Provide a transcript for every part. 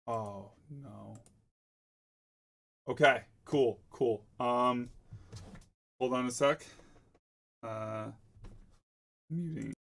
Oh no. Okay, cool. Hold on a sec. Uh Muting.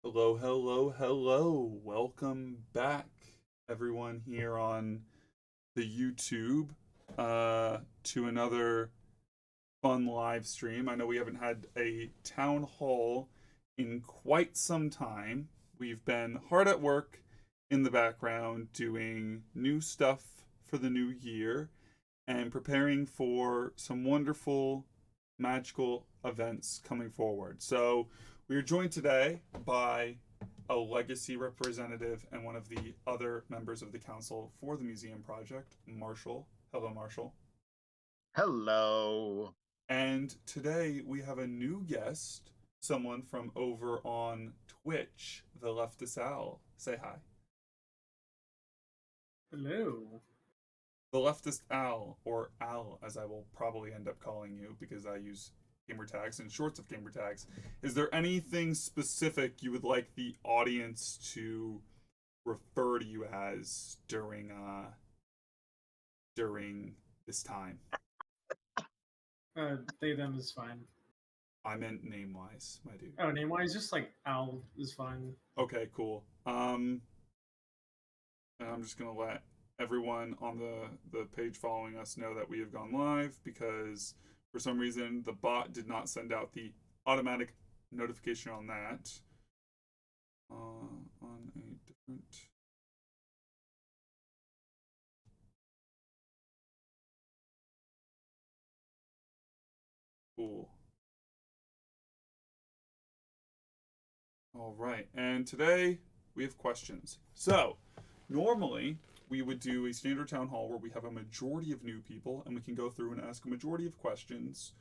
Hello. Welcome back, everyone here on the YouTube, to another fun live stream. I know we haven't had a town hall in quite some time. We've been hard at work in the background doing new stuff for the new year and preparing for some wonderful, magical events coming forward. So, we are joined today by a legacy representative and one of the other members of the council for the museum project, Marshall. Hello, Marshall. Hello. And today we have a new guest, someone from over on Twitch, the Leftist Owl. Say hi. Hello. The Leftist Owl, or Owl, as I will probably end up calling you because I use gamer tags and shorts of gamer tags. Is there anything specific you would like the audience to refer to you as during this time? They them is fine. I meant name wise, my dude. Oh, name wise, just like Al is fine. Okay, cool. And I'm just gonna let everyone on the page following us know that we have gone live because for some reason the bot did not send out the automatic notification on that. On a different. Cool. All right, and today we have questions. So, normally we would do a standard town hall where we have a majority of new people and we can go through and ask a majority of questions.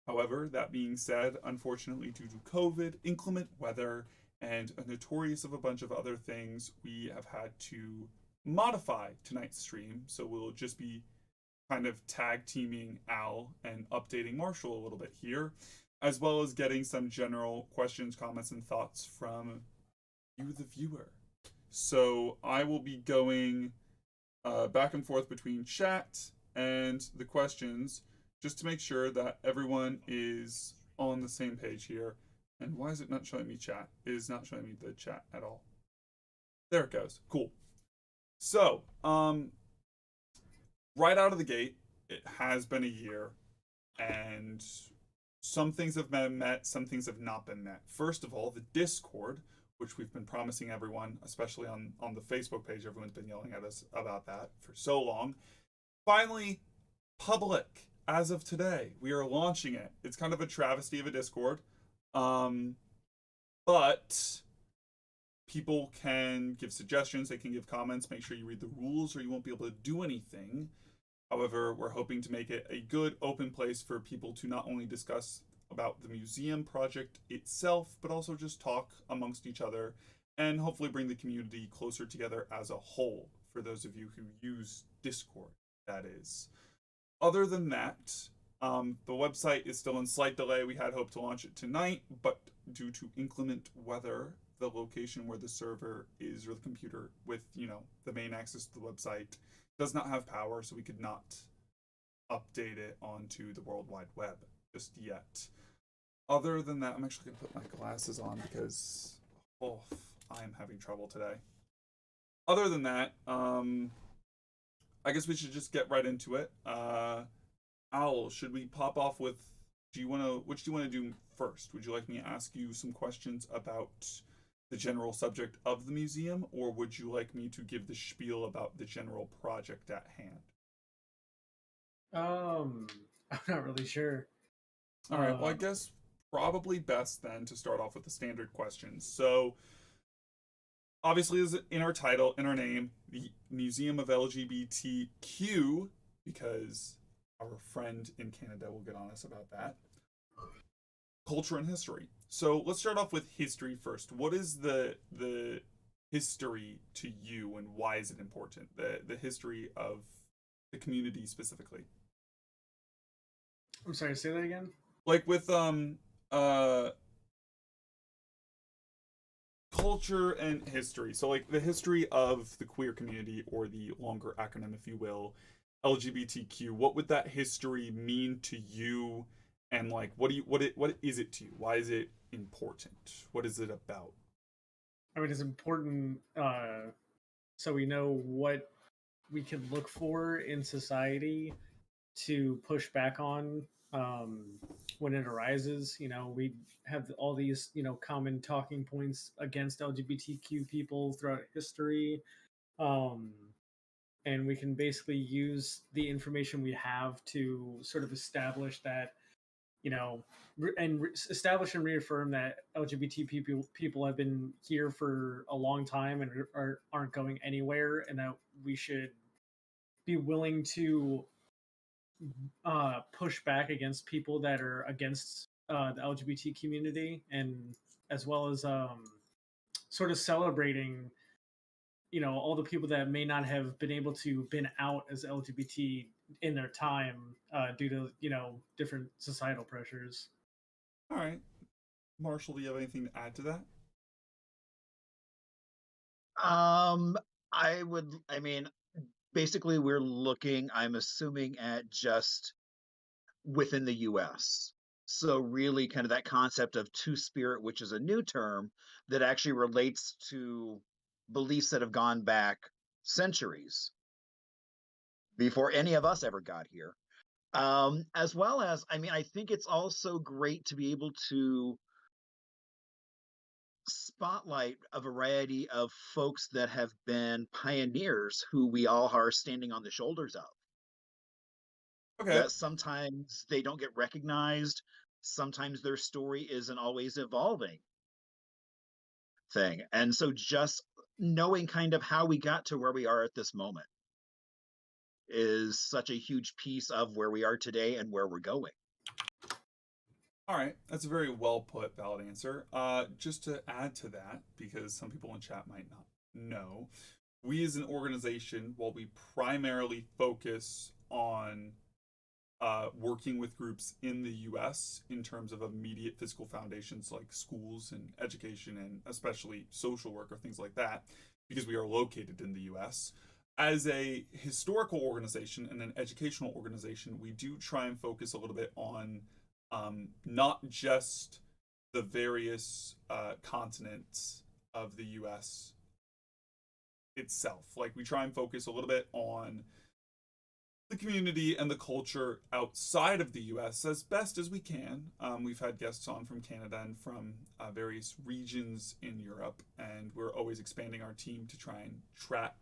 However, that being said, unfortunately, due to COVID, inclement weather, and a notorious of a bunch of other things, we have had to modify tonight's stream. So we'll just be kind of tag teaming Al and updating Marshall a little bit here, as well as getting some general questions, comments, and thoughts from you, the viewer. So I will be going back and forth between chat and the questions just to make sure that everyone is on the same page here. And why is it not showing me chat? It is not showing me the chat at all. There it goes. Cool. So, right out of the gate, it has been a year, and some things have been met, some things have not been met. First of all, the Discord, which we've been promising everyone, especially on the Facebook page, everyone's been yelling at us about that for so long. Finally, public as of today. We are launching it. It's kind of a travesty of a Discord. But people can give suggestions, they can give comments. Make sure you read the rules or you won't be able to do anything. However, we're hoping to make it a good open place for people to not only discuss about the museum project itself, but also just talk amongst each other and hopefully bring the community closer together as a whole for those of you who use Discord, that is. Other than that, the website is still in slight delay. We had hoped to launch it tonight, but due to inclement weather, the location where the server is, or the computer with, the main access to the website, does not have power, so we could not update it onto the World Wide Web just yet. Other than that, I'm actually going to put my glasses on because, I am having trouble today. Other than that, I guess we should just get right into it. Owl, should we pop off with, which do you want to do first? Would you like me to ask you some questions about the general subject of the museum, or would you like me to give the spiel about the general project at hand? I'm not really sure. All right, well, I guess probably best then to start off with the standard questions. So, obviously, as in our title, in our name, the Museum of LGBTQ, because our friend in Canada will get on us about that. Culture and history. So let's start off with history first. What is the history to you, and why is it important? The history of the community specifically. I'm sorry, say that again? Like with culture and history. So like the history of the queer community, or the longer acronym if you will, LGBTQ. What would that history mean to you? And like what is it to you? Why is it important? What is it about? I mean, it's important so we know what we can look for in society to push back on when it arises. We have all these, common talking points against LGBTQ people throughout history. And we can basically use the information we have to sort of establish that, establish and reaffirm that LGBT people have been here for a long time and aren't going anywhere, and that we should be willing to push back against people that are against the LGBT community, and as well as sort of celebrating, all the people that may not have been able to been out as LGBT in their time due to, different societal pressures. All right. Marshall, do you have anything to add to that? I mean, basically we're looking, I'm assuming, at just within the US. So really kind of that concept of two-spirit, which is a new term that actually relates to beliefs that have gone back centuries before any of us ever got here. As well as, I think it's also great to be able to spotlight a variety of folks that have been pioneers who we all are standing on the shoulders of. Okay. That sometimes they don't get recognized, sometimes their story isn't always evolving thing. And so just knowing kind of how we got to where we are at this moment is such a huge piece of where we are today and where we're going. All right, that's a very well put, valid answer. Just to add to that, because some people in chat might not know, we as an organization, while we primarily focus on working with groups in the US in terms of immediate physical foundations like schools and education, and especially social work or things like that, because we are located in the US. As a historical organization and an educational organization, we do try and focus a little bit on not just the various continents of the US itself. Like, we try and focus a little bit on the community and the culture outside of the US as best as we can. We've had guests on from Canada and from various regions in Europe, and we're always expanding our team to try and track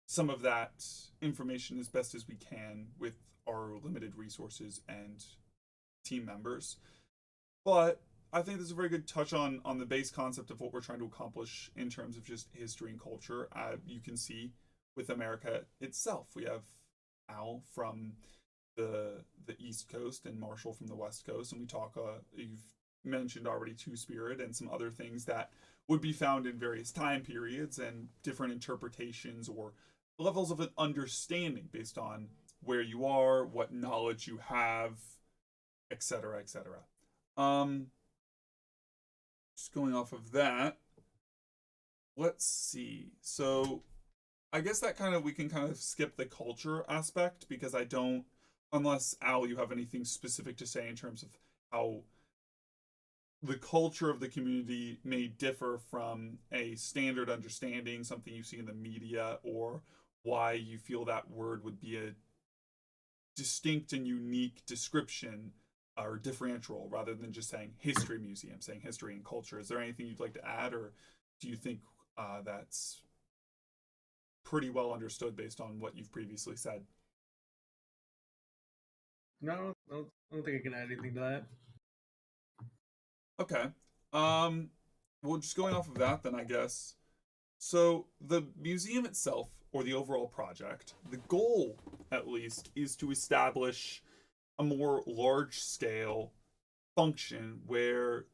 some of that information as best as we can with our limited resources and team members. But I think this is a very good touch on the base concept of what we're trying to accomplish in terms of just history and culture. You can see with America itself, we have Al from the East Coast and Marshall from the West Coast, and we talk. You've mentioned already Two Spirit and some other things that would be found in various time periods and different interpretations or levels of an understanding based on where you are, what knowledge you have, etc., etc. Just going off of that, let's see. So I guess that we can kind of skip the culture aspect because I don't, unless Al, you have anything specific to say in terms of how the culture of the community may differ from a standard understanding, something you see in the media, or why you feel that word would be a distinct and unique description or differential rather than just saying history museum, saying history and culture. Is there anything you'd like to add, or do you think that's pretty well understood based on what you've previously said? No, I don't think I can add anything to that. Okay. Well, just going off of that, then I guess. So the museum itself, or the overall project, the goal, at least, is to establish a more large-scale function where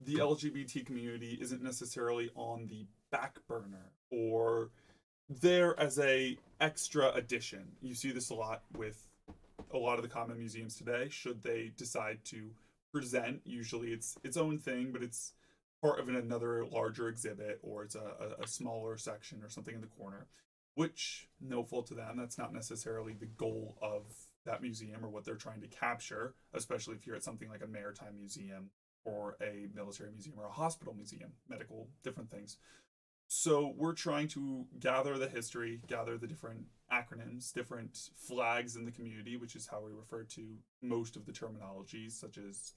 the LGBT community isn't necessarily on the back burner or there as a extra addition. You see this a lot with a lot of the common museums today. Should they decide to present, usually it's its own thing, but it's part of another larger exhibit, or it's a smaller section or something in the corner, which, no fault to them, that's not necessarily the goal of that museum or what they're trying to capture, especially if you're at something like a maritime museum or a military museum or a hospital museum, medical, different things. So we're trying to gather the history, gather the different acronyms, different flags in the community, which is how we refer to most of the terminologies, such as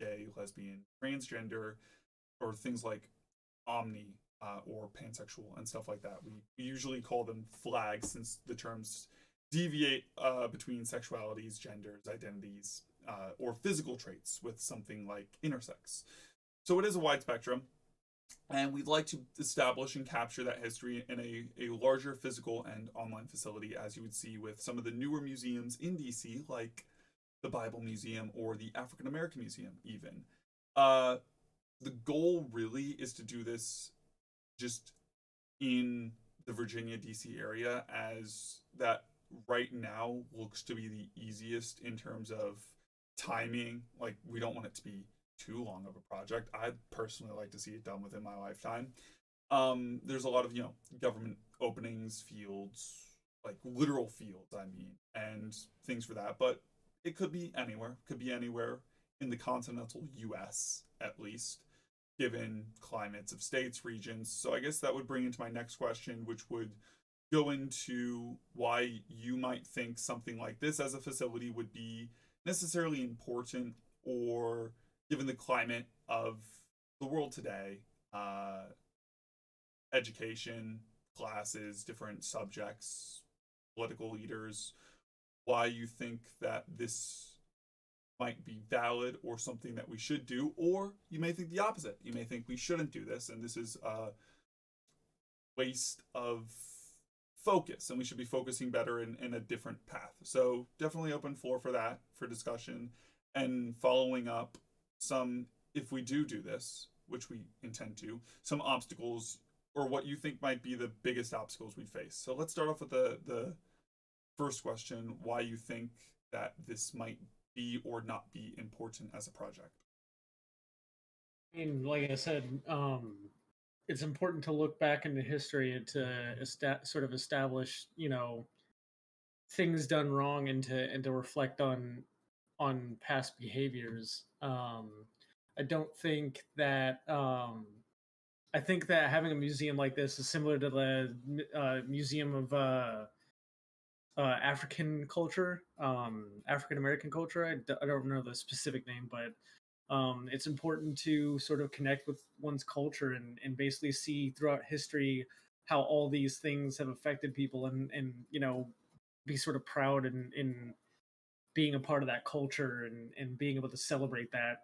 gay, lesbian, transgender, or things like omni or pansexual and stuff like that. We usually call them flags since the terms deviate between sexualities, genders, identities, or physical traits with something like intersex. So it is a wide spectrum. And we'd like to establish and capture that history in a larger physical and online facility, as you would see with some of the newer museums in DC, like the Bible Museum or the African American Museum, even. The goal really is to do this just in the Virginia, DC area, as that right now looks to be the easiest in terms of timing. Like, we don't want it to be too long of a project. I'd personally like to see it done within my lifetime. There's a lot of, government openings, fields, like literal fields, I mean, and things for that. But it could be anywhere. Could be anywhere in the continental US, at least, given climates of states, regions. So I guess that would bring into my next question, which would go into why you might think something like this as a facility would be necessarily important, or given the climate of the world today, education, classes, different subjects, political leaders, why you think that this might be valid or something that we should do, or you may think the opposite. You may think we shouldn't do this, and this is a waste of focus, and we should be focusing better in a different path. So definitely open floor for that, for discussion, and following up some, if we do this, which we intend to, some obstacles, or what you think might be the biggest obstacles we face. So let's start off with the first question, why you think that this might be or not be important as a project. I mean, like I said, it's important to look back into history and to sort of establish, things done wrong, and to reflect on past behaviors. I don't think that I think that having a museum like this is similar to the Museum of African culture, African American culture. I don't know the specific name, but it's important to sort of connect with one's culture and basically see throughout history how all these things have affected people, and be sort of proud in being a part of that culture, and being able to celebrate that,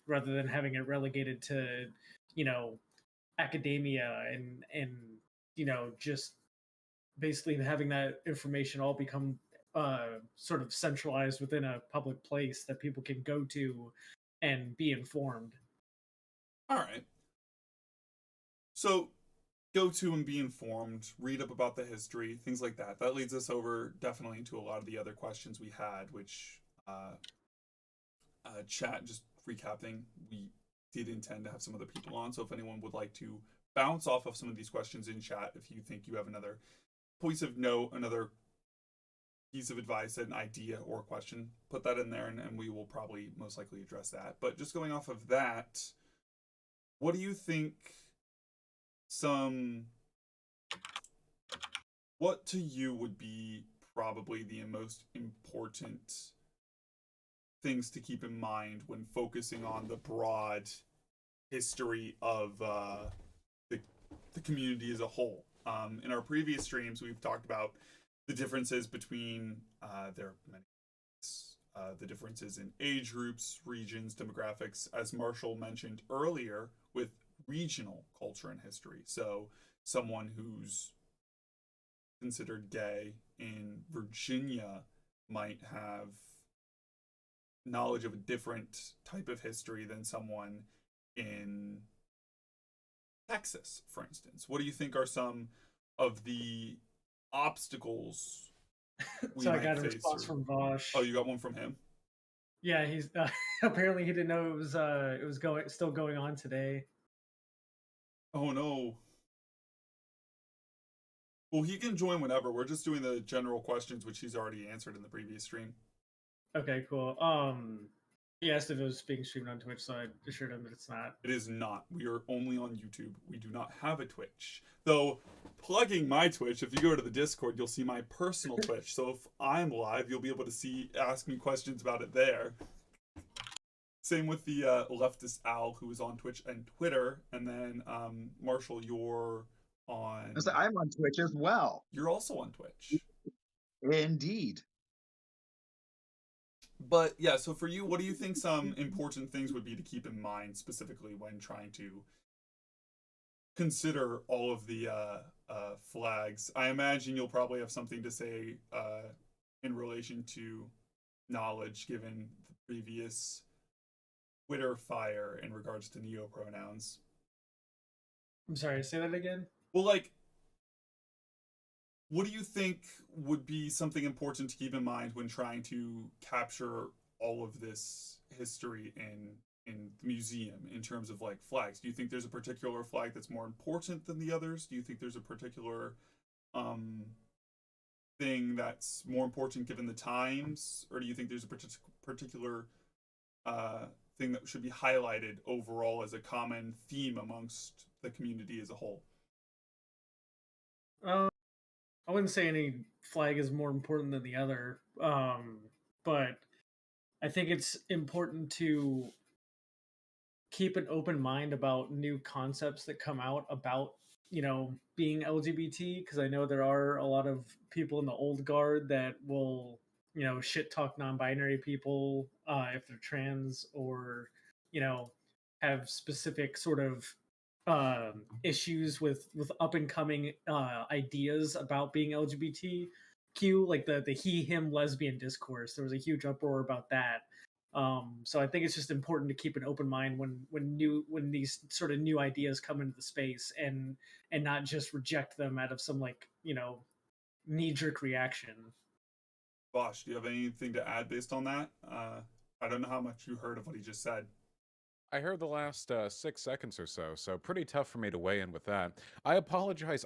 rather than having it relegated to academia and just basically having that information all become sort of centralized within a public place that people can go to and be informed. All right. So go to and be informed, read up about the history, things like that. That leads us over definitely into a lot of the other questions we had, which chat, just recapping, we did intend to have some other people on. So if anyone would like to bounce off of some of these questions in chat, if you think you have another piece of note, another piece of advice, an idea or a question, put that in there and we will probably most likely address that. But just going off of that, what do you think what to you would be probably the most important things to keep in mind when focusing on the broad history of the community as a whole? In our previous streams, we've talked about the differences between the differences in age groups, regions, demographics, as Marshall mentioned earlier, with regional culture and history. So someone who's considered gay in Virginia might have knowledge of a different type of history than someone in Texas, for instance. What do you think are some of the obstacles we So I might got a face? response from Vosh. Oh, you got one from him? Yeah, he's apparently he didn't know it was still going on today. Oh no. Well, he can join whenever. We're just doing the general questions, which he's already answered in the previous stream. Okay, cool. He asked if it was being streamed on Twitch, so I assured him that it's not. It is not. We are only on YouTube. We do not have a Twitch. Though, plugging my Twitch, if you go to the Discord, you'll see my personal Twitch. So if I'm live, you'll be able to ask me questions about it there. Same with the leftist Al, who is on Twitch and Twitter. And then, Marshall, you're on... I'm on Twitch as well. You're also on Twitch. Indeed. But yeah, so for you, what do you think some important things would be to keep in mind specifically when trying to consider all of the flags? I imagine you'll probably have something to say in relation to knowledge, given the previous Twitter fire in regards to neopronouns. I'm sorry, say that again? Well, what do you think would be something important to keep in mind when trying to capture all of this history in the museum in terms of flags? Do you think there's a particular flag that's more important than the others? Do you think there's a particular thing that's more important given the times? Or do you think there's a particular thing that should be highlighted overall as a common theme amongst the community as a whole? I wouldn't say any flag is more important than the other, but I think it's important to keep an open mind about new concepts that come out about, being LGBT, because I know there are a lot of people in the old guard that will, shit talk non-binary people if they're trans, or, have specific sort of issues with up and coming ideas about being LGBTQ, like the he him lesbian discourse. There was a huge uproar about that. So I think it's just important to keep an open mind when these sort of new ideas come into the space, and not just reject them out of some knee-jerk reaction. Bosh, do you have anything to add based on that? I don't know how much you heard of what he just said. I heard the last 6 seconds or so, so pretty tough for me to weigh in with that. I apologize.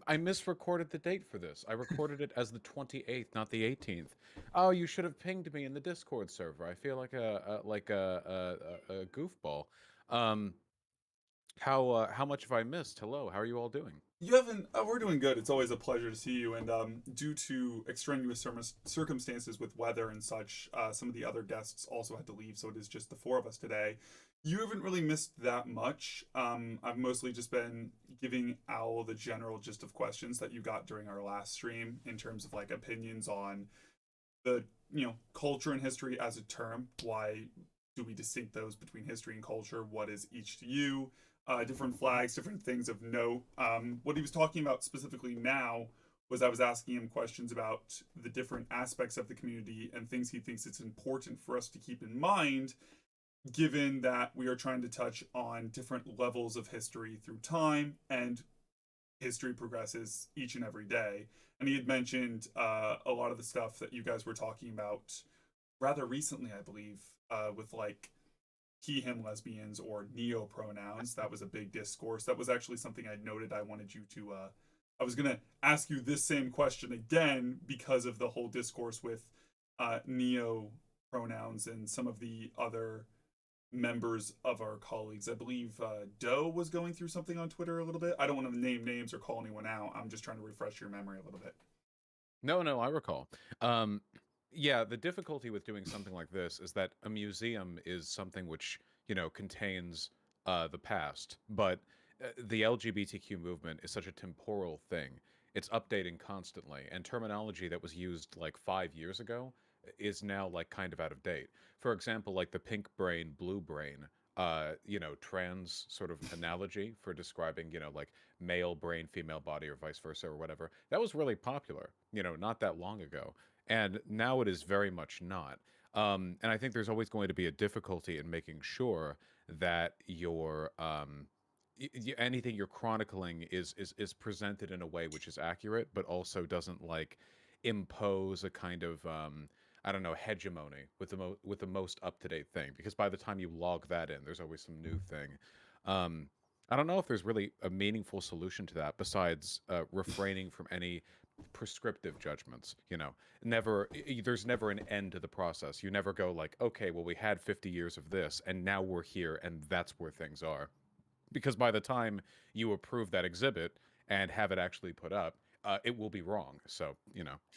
I misrecorded the date for this. I recorded it as the 28th, not the 18th. Oh, you should have pinged me in the Discord server. I feel like a goofball. How much have I missed? Hello, how are you all doing? You haven't. We're doing good. It's always a pleasure to see you. And due to extraneous circumstances with weather and such, some of the other guests also had to leave, so it is just the four of us today. You haven't really missed that much. I've mostly just been giving Owl the general gist of questions that you got during our last stream in terms of opinions on the culture and history as a term. Why do we distinct those between history and culture? What is each to you? Different flags, different things of note. What he was talking about specifically now was I was asking him questions about the different aspects of the community and things he thinks it's important for us to keep in mind, given that we are trying to touch on different levels of history through time, and history progresses each and every day. And he had mentioned a lot of the stuff that you guys were talking about rather recently, I believe, with like he, him, lesbians, or neo pronouns. That was a big discourse. That was actually something I noted I wanted you to. I was gonna ask you this same question again because of the whole discourse with neo pronouns and some of the other members of our colleagues. I believe Doe was going through something on Twitter a little bit. I don't want to name names or call anyone out. I'm just trying to refresh your memory a little bit. No, I recall. Yeah, the difficulty with doing something like this is that a museum is something which, contains the past, but the LGBTQ movement is such a temporal thing. It's updating constantly, and terminology that was used like 5 years ago is now like kind of out of date. For example, like the pink brain, blue brain, trans sort of analogy for describing, like male brain, female body, or vice versa, or whatever. That was really popular, not that long ago. And now it is very much not. And I think there's always going to be a difficulty in making sure that anything you're chronicling is presented in a way which is accurate, but also doesn't like impose a kind of I don't know, hegemony with the most up to date thing. Because by the time you log that in, there's always some new thing. Um, I don't know if there's really a meaningful solution to that besides refraining from any prescriptive judgments. There's never an end to the process. You never go like, okay, well, we had 50 years of this, and now we're here, and that's where things are. Because by the time you approve that exhibit and have it actually put up, it will be wrong. So,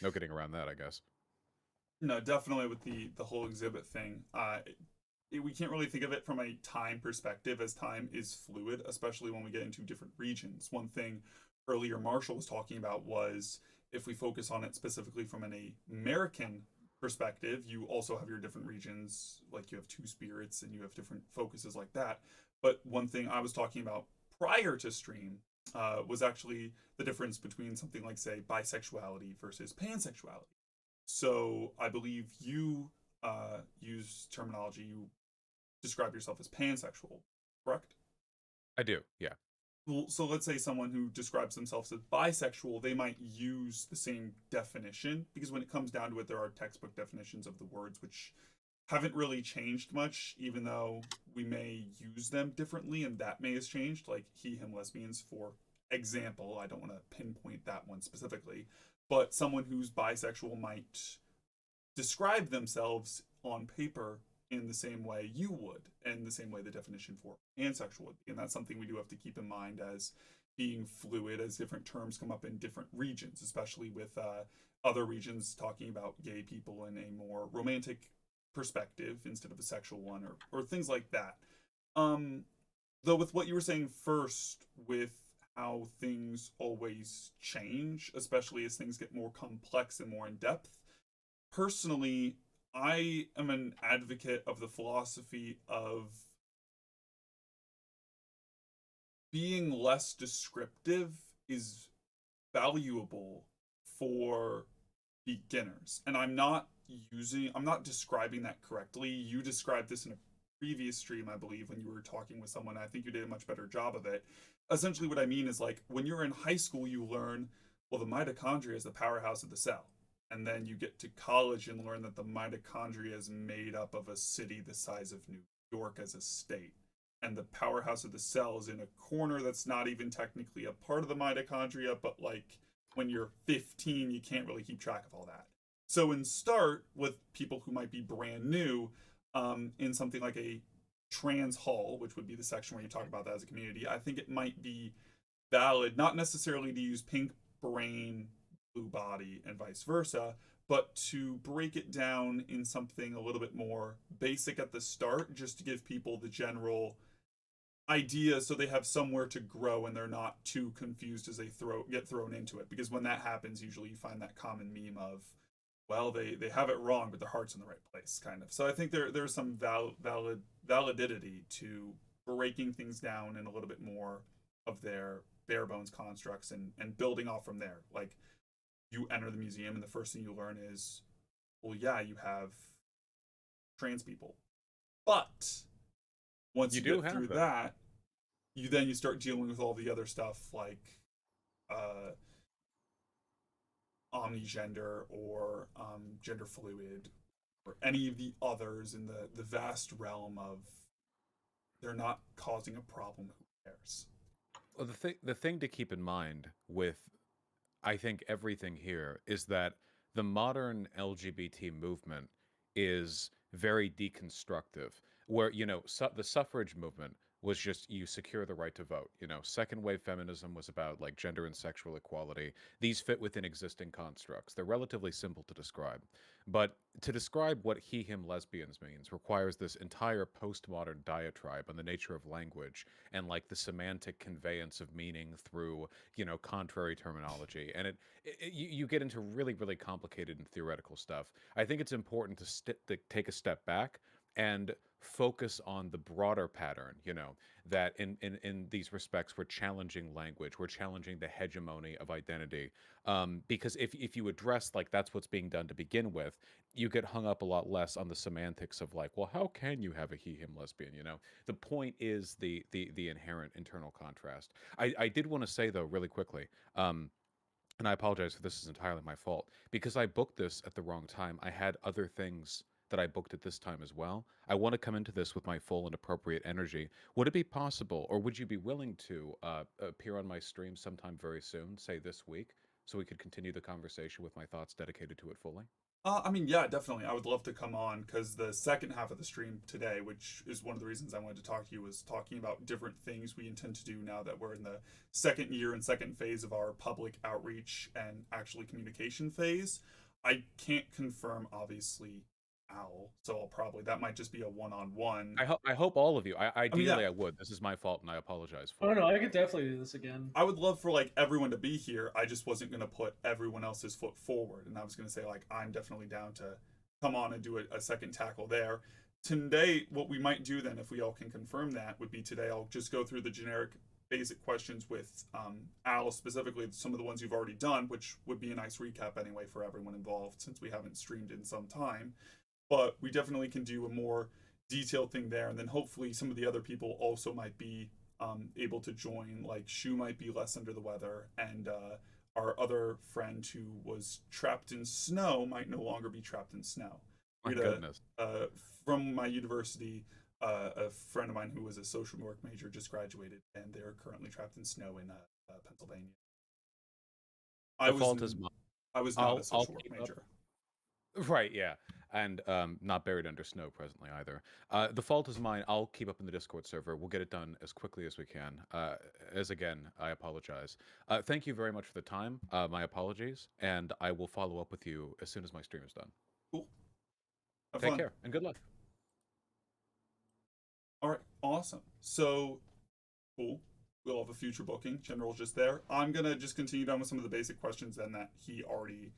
no getting around that, I guess. No, definitely with the whole exhibit thing. We can't really think of it from a time perspective, as time is fluid, especially when we get into different regions. One thing earlier Marshall was talking about was if we focus on it specifically from an American perspective, you also have your different regions, like you have two spirits and you have different focuses like that. But one thing I was talking about prior to stream was actually the difference between something like, say, bisexuality versus pansexuality. So I believe you use terminology, you describe yourself as pansexual, correct? I do, yeah. Well, so let's say someone who describes themselves as bisexual, they might use the same definition, because when it comes down to it, there are textbook definitions of the words which haven't really changed much, even though we may use them differently, and that may has changed, like he, him, lesbians, for example. I don't want to pinpoint that one specifically, but someone who's bisexual might describe themselves on paper in the same way you would, and the same way the definition for pansexual would be. And that's something we do have to keep in mind as being fluid, as different terms come up in different regions, especially with other regions talking about gay people in a more romantic perspective instead of a sexual one, or things like that. Though with what you were saying first, with how things always change, especially as things get more complex and more in depth, personally, I am an advocate of the philosophy of being less descriptive is valuable for beginners. And I'm not describing that correctly. You described this in a previous stream, I believe, when you were talking with someone. I think you did a much better job of it. Essentially what I mean is, like, when you're in high school, you learn, well, the mitochondria is the powerhouse of the cell. And then you get to college and learn that the mitochondria is made up of a city the size of New York as a state. And the powerhouse of the cell is in a corner that's not even technically a part of the mitochondria, but like when you're 15, you can't really keep track of all that. So in start with people who might be brand new, in something like a trans hall, which would be the section where you talk about that as a community, I think it might be valid, not necessarily to use pink brain, blue body, and vice versa, but to break it down in something a little bit more basic at the start, just to give people the general idea so they have somewhere to grow and they're not too confused as they get thrown into it. Because when that happens, usually you find that common meme of, well, they have it wrong, but their heart's in the right place, kind of. So I think there's some validity to breaking things down in a little bit more of their bare bones constructs and building off from there. Like, you enter the museum and the first thing you learn is, well, yeah, you have trans people. But once you get through that, you start dealing with all the other stuff like omnigender or gender fluid or any of the others in the vast realm of they're not causing a problem. Who cares? Well, the thing to keep in mind with, I think, everything here is that the modern LGBT movement is very deconstructive. Where, the suffrage movement was just you secure the right to vote. Second wave feminism was about like gender and sexual equality. These fit within existing constructs. They're relatively simple to describe. But to describe what he, him, lesbians means requires this entire postmodern diatribe on the nature of language and like the semantic conveyance of meaning through, contrary terminology. And you get into really, really complicated and theoretical stuff. I think it's important to take a step back and focus on the broader pattern, that in these respects, we're challenging language, we're challenging the hegemony of identity. Because if you address like that's what's being done to begin with, you get hung up a lot less on the semantics of like, well, how can you have a he, him, lesbian? The point is the inherent internal contrast. I did want to say though, really quickly, and I apologize if this is entirely my fault, because I booked this at the wrong time. I had other things that I booked at this time as well. I want to come into this with my full and appropriate energy. Would it be possible, or would you be willing to appear on my stream sometime very soon, say this week, so we could continue the conversation with my thoughts dedicated to it fully? I mean, yeah, definitely. I would love to come on because the second half of the stream today, which is one of the reasons I wanted to talk to you, was talking about different things we intend to do now that we're in the second year and second phase of our public outreach and actually communication phase. I can't confirm, obviously, Owl, so that might just be a one-on-one. I hope all of you. Ideally, yeah. I would. This is my fault, and I apologize Oh for it. no, I could definitely do this again. I would love for like everyone to be here. I just wasn't gonna put everyone else's foot forward, and I was gonna say like I'm definitely down to come on and do a second tackle there. Today, what we might do then, if we all can confirm that, would be today I'll just go through the generic basic questions with Al, specifically some of the ones you've already done, which would be a nice recap anyway for everyone involved since we haven't streamed in some time. But we definitely can do a more detailed thing there, and then hopefully some of the other people also might be able to join. Like Shu might be less under the weather, and our other friend who was trapped in snow might no longer be trapped in snow. My goodness. From my university, a friend of mine who was a social work major just graduated, and they're currently trapped in snow in Pennsylvania. I was not a social work major. Right, yeah. And not buried under snow presently either. The fault is mine. I'll keep up in the Discord server. We'll get it done as quickly as we can. Again, I apologize. Thank you very much for the time. My apologies. And I will follow up with you as soon as my stream is done. Cool. Take care and good luck. All right, awesome. So, cool. We'll have a future booking. General's just there. I'm going to just continue down with some of the basic questions then that he already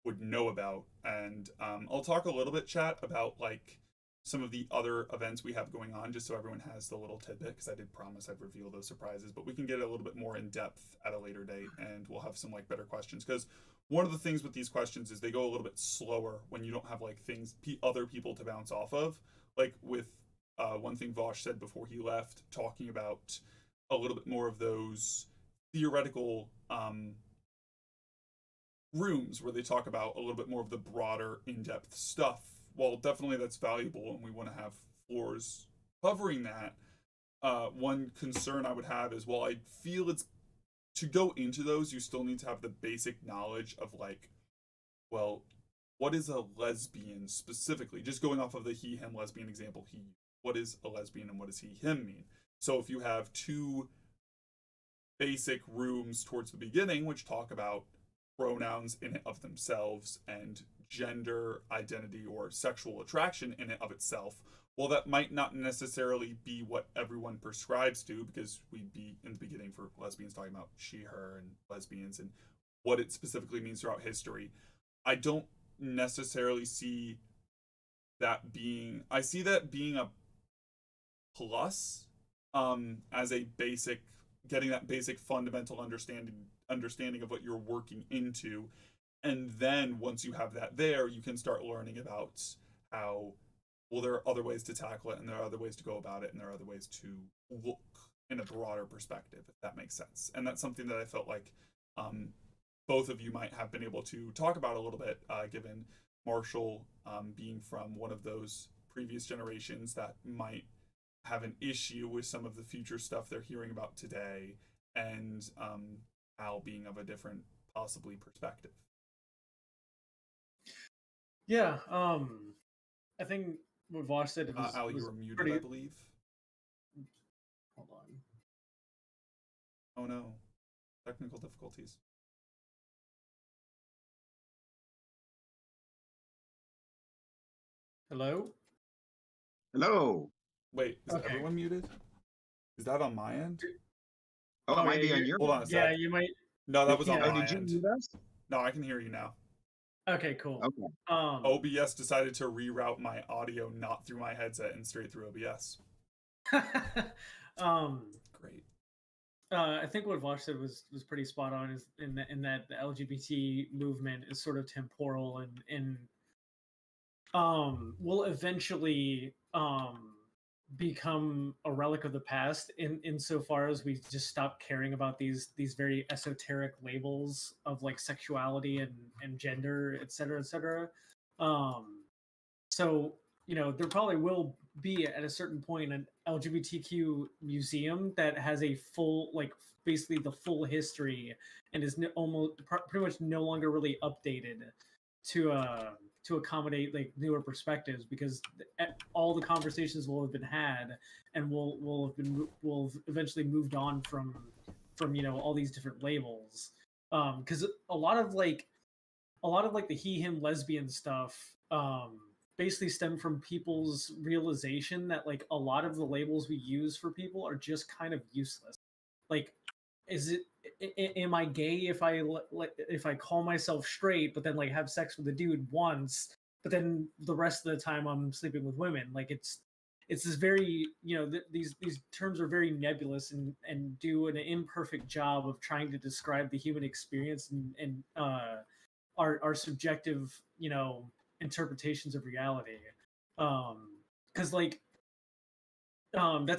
would know about, and I'll talk a little bit, chat, about like some of the other events we have going on, just so everyone has the little tidbit, because I did promise I'd reveal those surprises, but we can get a little bit more in depth at a later date, and we'll have some like better questions, because one of the things with these questions is they go a little bit slower when you don't have like other people to bounce off of, like with one thing Vosh said before he left, talking about a little bit more of those theoretical rooms where they talk about a little bit more of the broader in-depth stuff. While definitely that's valuable and we want to have floors covering that, one concern I would have is, while I feel it's to go into those, you still need to have the basic knowledge of like, well, what is a lesbian specifically? Just going off of the he, him, lesbian example, what is a lesbian and what does he, him mean? So if you have two basic rooms towards the beginning, which talk about pronouns in and of themselves and gender identity or sexual attraction in and of itself, well, that might not necessarily be what everyone prescribes to, because we'd be in the beginning for lesbians talking about she, her, and lesbians and what it specifically means throughout history. I don't necessarily see that being, I see that being a plus, as a basic, getting that basic fundamental understanding of what you're working into, And then once you have that there, you can start learning about how, well, there are other ways to tackle it, and there are other ways to go about it, and there are other ways to look in a broader perspective, if that makes sense. And that's something that I felt like both of you might have been able to talk about a little bit, given Marshall being from one of those previous generations that might have an issue with some of the future stuff they're hearing about today, and Al being of a different, possibly, perspective. Yeah, I think what Vosh said was, Al, you was were muted, pretty... I believe. Hold on. Oh no, technical difficulties. Hello? Hello. Wait, is Okay. everyone muted? Is that on my end? Oh, it might be on you're- your. Hold on a Yeah, sec. you might... No, that was on Yeah. Oh, my did you end. mute us? No, I can hear you now. Okay, cool. Okay. OBS decided to reroute my audio not through my headset and straight through OBS. Great. I think what Vosh said was pretty spot on. Is in that the LGBT movement is sort of temporal and will eventually become a relic of the past insofar as we just stop caring about these very esoteric labels of like sexuality and gender, et cetera, et cetera. So there probably will be at a certain point an LGBTQ museum that has a full, like, basically the full history, and is almost pretty much no longer really updated to accommodate like newer perspectives, because all the conversations will have been had, and will have eventually moved on from all these different labels, because a lot of the he him lesbian stuff basically stem from people's realization that like a lot of the labels we use for people are just kind of useless. Like, am I gay if I call myself straight but then like have sex with a dude once, but then the rest of the time I'm sleeping with women? Like, it's this very, these terms are very nebulous and do an imperfect job of trying to describe the human experience and our subjective interpretations of reality, because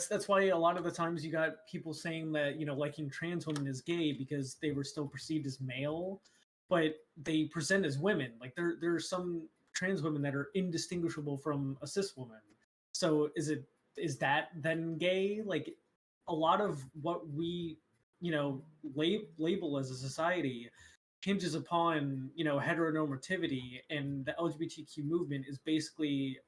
that's why a lot of the times you got people saying that liking trans women is gay because they were still perceived as male, but they present as women. Like, there are some trans women that are indistinguishable from a cis woman. So is that then gay? Like, a lot of what we label as a society hinges upon heteronormativity, and the LGBTQ movement is basically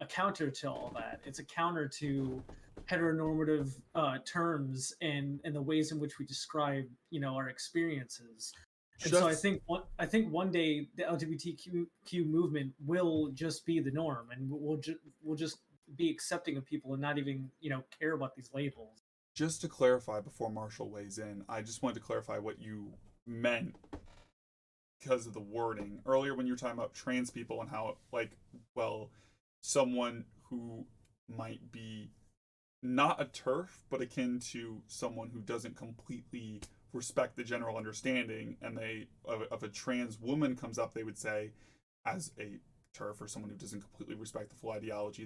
a counter to all that. It's a counter to heteronormative terms and the ways in which we describe our experiences. And so I think one day the LGBTQ movement will just be the norm, and we'll just be accepting of people and not even care about these labels. Just to clarify before Marshall weighs in, I just wanted to clarify what you meant because of the wording earlier when you were talking about trans people and how, like, well, someone who might be not a TERF but akin to someone who doesn't completely respect the general understanding, and they of a trans woman comes up, they would say, as a TERF or someone who doesn't completely respect the full ideology,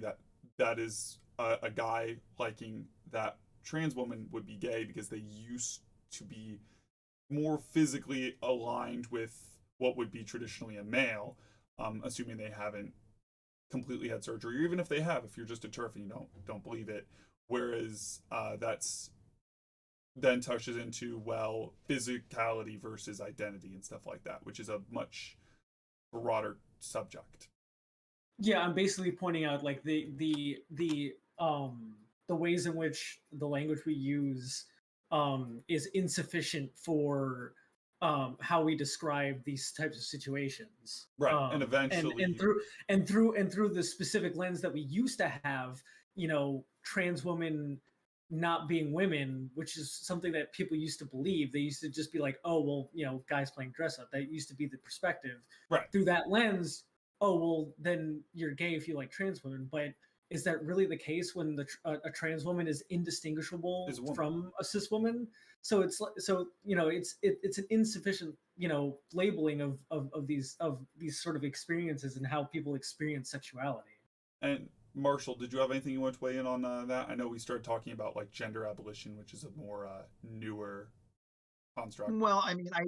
that is a guy liking that trans woman would be gay because they used to be more physically aligned with what would be traditionally a male, assuming they haven't completely had surgery, or even if they have, if you're just a TERF and you don't believe it. Whereas that's then touches into, well, physicality versus identity and stuff like that, which is a much broader subject. Yeah, I'm basically pointing out like the ways in which the language we use is insufficient for how we describe these types of situations, right? And eventually, and through the specific lens that we used to have, trans women not being women, which is something that people used to believe. They used to just be like, oh well, guys playing dress up. That used to be the perspective. right? Through that lens, oh well, then you're gay if you like trans women. But is that really the case when a trans woman is indistinguishable Is a woman. from a cis woman? So it's an insufficient labeling of these sort of experiences and how people experience sexuality. And Marshall, did you have anything you want to weigh in on that? I know we started talking about like gender abolition, which is a more newer construct. Well, I mean, I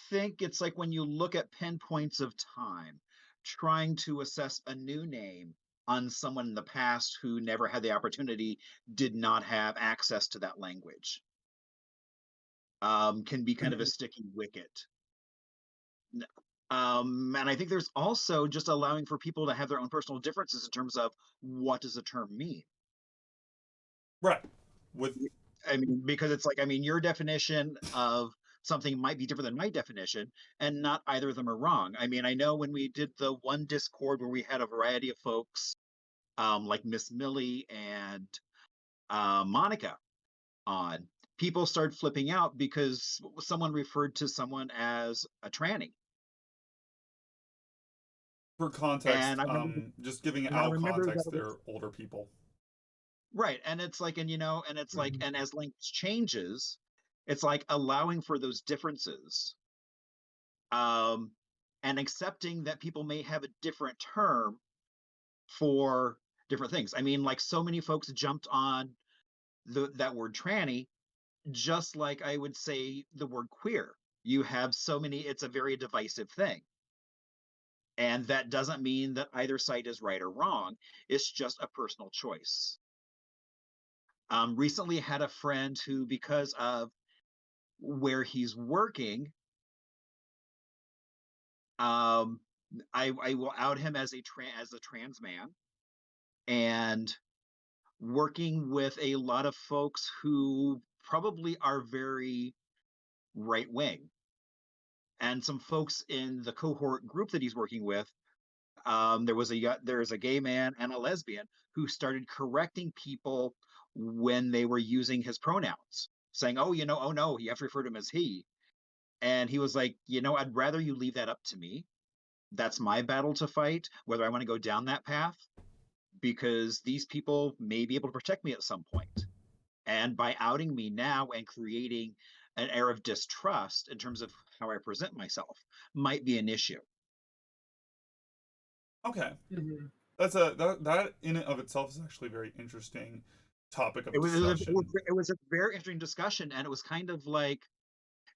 think it's like when you look at pinpoints of time, trying to assess a new name on someone in the past who never had the opportunity, did not have access to that language, can be kind of a sticky wicket. And I think there's also just allowing for people to have their own personal differences in terms of what does a term mean. Right. With I mean, because it's like, I mean, your definition of something might be different than my definition, and not either of them are wrong. I mean, I know when we did the one Discord where we had a variety of folks, like Miss Millie and Monica on, people started flipping out because someone referred to someone as a tranny. for context, And I remember, just giving and I out remember that context, it was, they're older people. right. And it's like, and and it's like, and as language changes, it's like allowing for those differences, um, and accepting that people may have a different term for different things. I mean, like so many folks jumped on that word tranny, just like I would say the word queer. You have so many, it's a very divisive thing. And that doesn't mean that either side is right or wrong. It's just a personal choice. Recently had a friend who, because of where he's working, um, I will out him as a trans man, and working with a lot of folks who probably are very right wing, and some folks in the cohort group that he's working with. There's a gay man and a lesbian who started correcting people when they were using his pronouns, saying, "Oh, oh no, you have to refer to him as he." And he was like, I'd rather you leave that up to me. That's my battle to fight, whether I want to go down that path, because these people may be able to protect me at some point. And by outing me now and creating an air of distrust in terms of how I present myself might be an issue. Okay, Mm-hmm. that in and of itself is actually a very interesting topic of discussion. It was a very interesting discussion, and it was kind of like,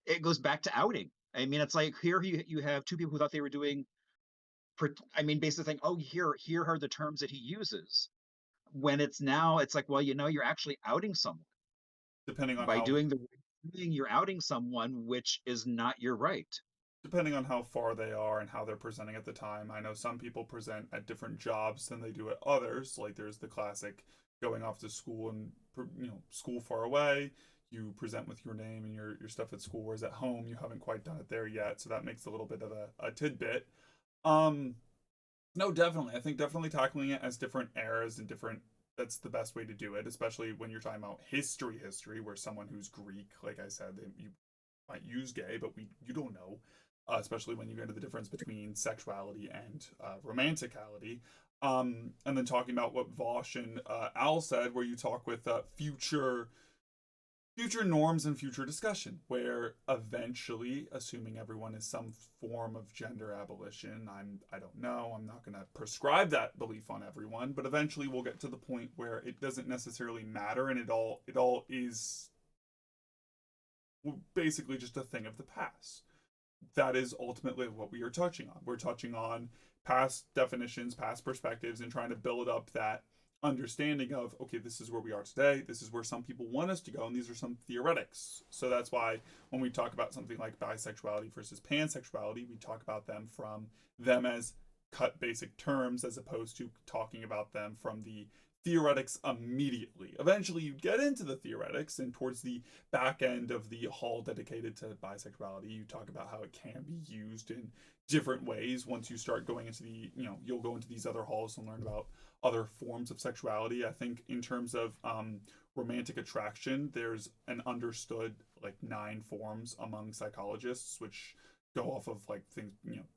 it goes back to outing. I mean, it's like here you have two people who thought they were doing, I mean, basically saying, "Oh, here are the terms that he uses." When it's like, well, you're actually outing someone Depending on by how doing the right thing. You're outing someone, which is not your right. depending on how far they are and how they're presenting at the time. I know some people present at different jobs than they do at others. Like there's the classic going off to school and school far away. You present with your name and your stuff at school, whereas at home you haven't quite done it there yet. So that makes a little bit of a tidbit. Um, no, definitely. I think definitely tackling it as different eras and different. That's the best way to do it, especially when you're talking about history, where someone who's Greek, like I said, you might use gay, but you don't know. Especially when you get into the difference between sexuality and romanticality. And then talking about what Vosh and Al said, where you talk with future norms and future discussion, where eventually, assuming everyone is some form of gender abolition, I don't know, I'm not going to prescribe that belief on everyone, but eventually we'll get to the point where it doesn't necessarily matter, and it all is basically just a thing of the past. That is ultimately what we are touching on. We're touching on past definitions, past perspectives, and trying to build up that understanding of, okay, this is where we are today, this is where some people want us to go, and these are some theoretics. So that's why when we talk about something like bisexuality versus pansexuality, we talk about them as cut basic terms as opposed to talking about them from the theoretics immediately. Eventually you get into the theoretics, and towards the back end of the hall dedicated to bisexuality, you talk about how it can be used in different ways. Once you start going into you'll go into these other halls and learn about other forms of sexuality. I think in terms of romantic attraction, there's an understood like 9 forms among psychologists, which go off of like things,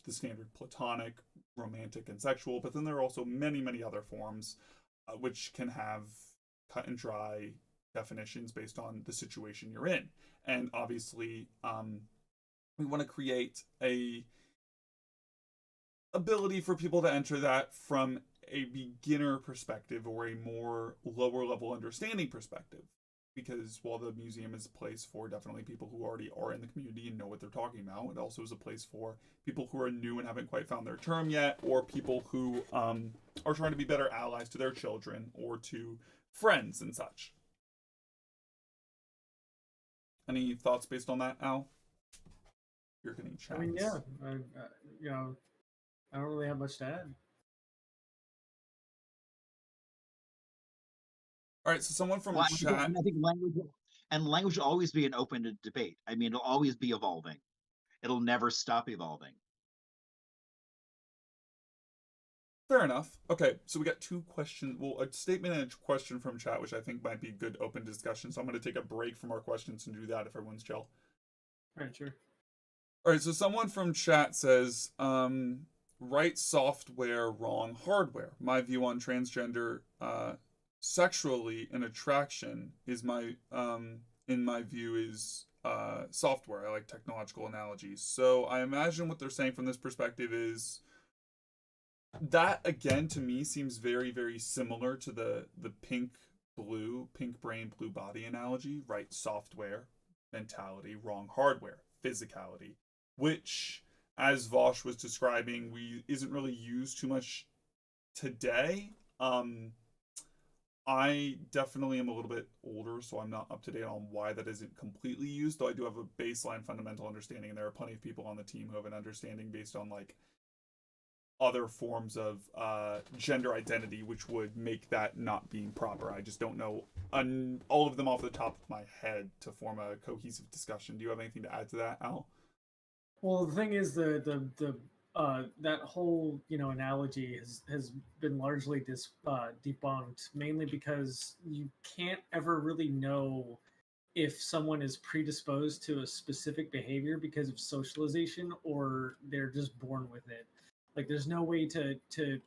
the standard platonic, romantic, and sexual, but then there are also many other forms. which can have cut and dry definitions based on the situation you're in. And obviously, we want to create a ability for people to enter that from a beginner perspective or a more lower level understanding perspective. Because while the museum is a place for definitely people who already are in the community and know what they're talking about, it also is a place for people who are new and haven't quite found their term yet, or people who are trying to be better allies to their children or to friends and such. Any thoughts based on that, Al? You're getting chats. I mean, yeah, you know, I don't really have much to add. All right, so someone from Well, chat. I think language will always be an open debate. I mean, it'll always be evolving. It'll never stop evolving. Fair enough. Okay, so we got two questions. Well, a statement and a question from chat, which I think might be good open discussion. So I'm going to take a break from our questions and do that if everyone's chill. All right, sure. All right, so someone from chat says, right software, wrong hardware. My view on transgender sexually and attraction is in my view is software. I like technological analogies. So I imagine what they're saying from this perspective is that, again, to me seems very, very similar to the pink brain, blue body analogy, right? Software, mentality, wrong hardware, physicality, which, as Vosh was describing, isn't really used too much today. I definitely am a little bit older, so I'm not up to date on why that isn't completely used, though I do have a baseline fundamental understanding, and there are plenty of people on the team who have an understanding based on, like, other forms of gender identity, which would make that not being proper. I just don't know all of them off the top of my head to form a cohesive discussion. Do you have anything to add to that, Al? Well, the thing is, that whole analogy has been largely debunked, mainly because you can't ever really know if someone is predisposed to a specific behavior because of socialization or they're just born with it. Like, there's no way to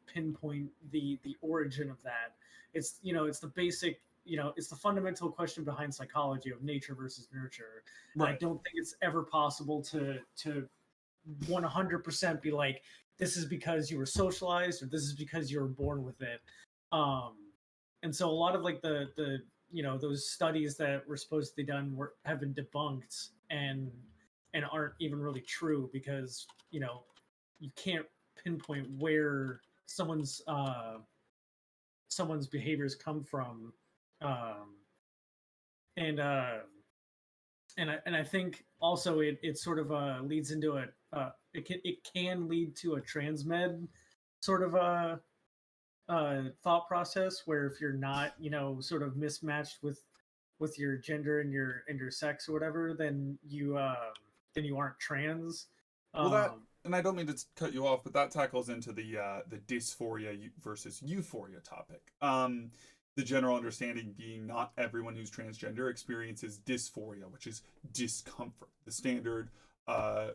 pinpoint the origin of that. It's it's the basic, it's the fundamental question behind psychology of nature versus nurture. Right. I don't think it's ever possible to 100% be like, this is because you were socialized or this is because you were born with it. And so a lot of like the those studies that were supposed to be done have been debunked and aren't even really true because you can't pinpoint where someone's behaviors come from, and I think also it sort of leads into it can lead to a transmed sort of thought process where if you're not sort of mismatched with your gender and your sex or whatever, then you aren't trans. Well, and I don't mean to cut you off, but that tackles into the dysphoria versus euphoria topic. The general understanding being not everyone who's transgender experiences dysphoria, which is discomfort. The standard,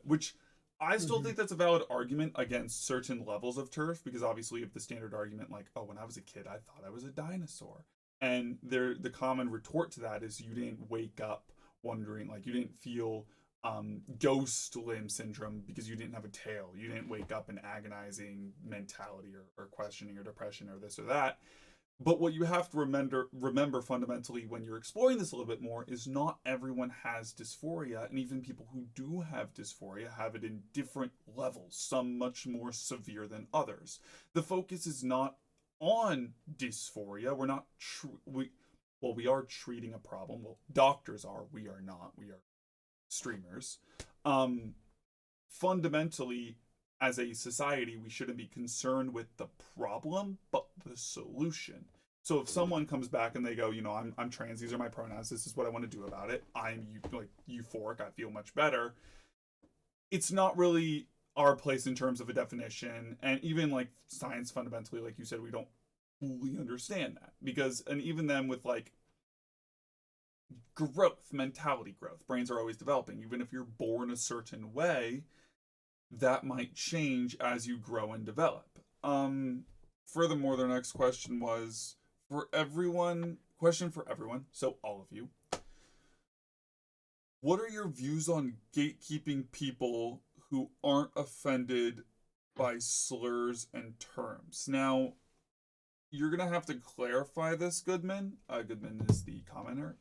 which I still think that's a valid argument against certain levels of TERF, because obviously if the standard argument like, oh, when I was a kid, I thought I was a dinosaur. And the common retort to that is you didn't wake up wondering, like you didn't feel ghost limb syndrome because you didn't have a tail. You didn't wake up in agonizing mentality or questioning or depression or this or that. But what you have to remember fundamentally when you're exploring this a little bit more is not everyone has dysphoria, and even people who do have dysphoria have it in different levels, some much more severe than others. The focus is not on dysphoria. We're not we are treating a problem. Well, doctors are, we are not. We are streamers. Fundamentally, as a society, we shouldn't be concerned with the problem, but the solution. So if someone comes back and they go, I'm trans, these are my pronouns, this is what I want to do about it, I'm euphoric, I feel much better. It's not really our place in terms of a definition, and even like science fundamentally, like you said, we don't fully understand that. Because, and even then with like growth, mentality growth, brains are always developing. Even if you're born a certain way, that might change as you grow and develop. Furthermore, their next question was, for everyone, question for everyone, so all of you. What are your views on gatekeeping people who aren't offended by slurs and terms? Now, you're going to have to clarify this, Goodman. Goodman is the commenter.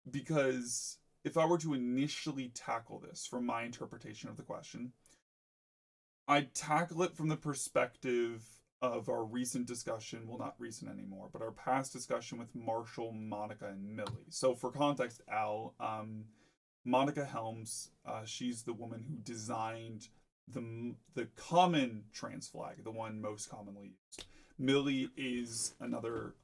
Because if I were to initially tackle this from my interpretation of the question, I'd tackle it from the perspective of our recent discussion, well, not recent anymore, but our past discussion with Marshall, Monica, and Millie. So for context, Al, Monica Helms, she's the woman who designed the common trans flag, the one most commonly used. Millie is another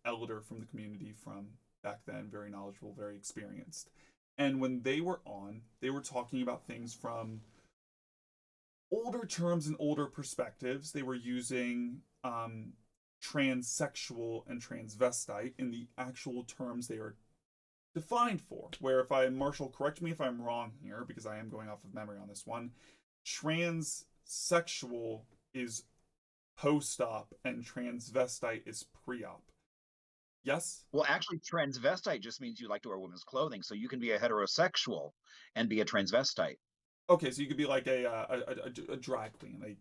elder from the community from back then, very knowledgeable, very experienced. And when they were on, they were talking about things from older terms and older perspectives. They were using transsexual and transvestite in the actual terms they are defined for. Where Marshall, correct me if I'm wrong here, because I am going off of memory on this one, transsexual is post-op and transvestite is pre-op. Yes? Well, actually, transvestite just means you like to wear women's clothing, so you can be a heterosexual and be a transvestite. Okay, so you could be like a drag queen, a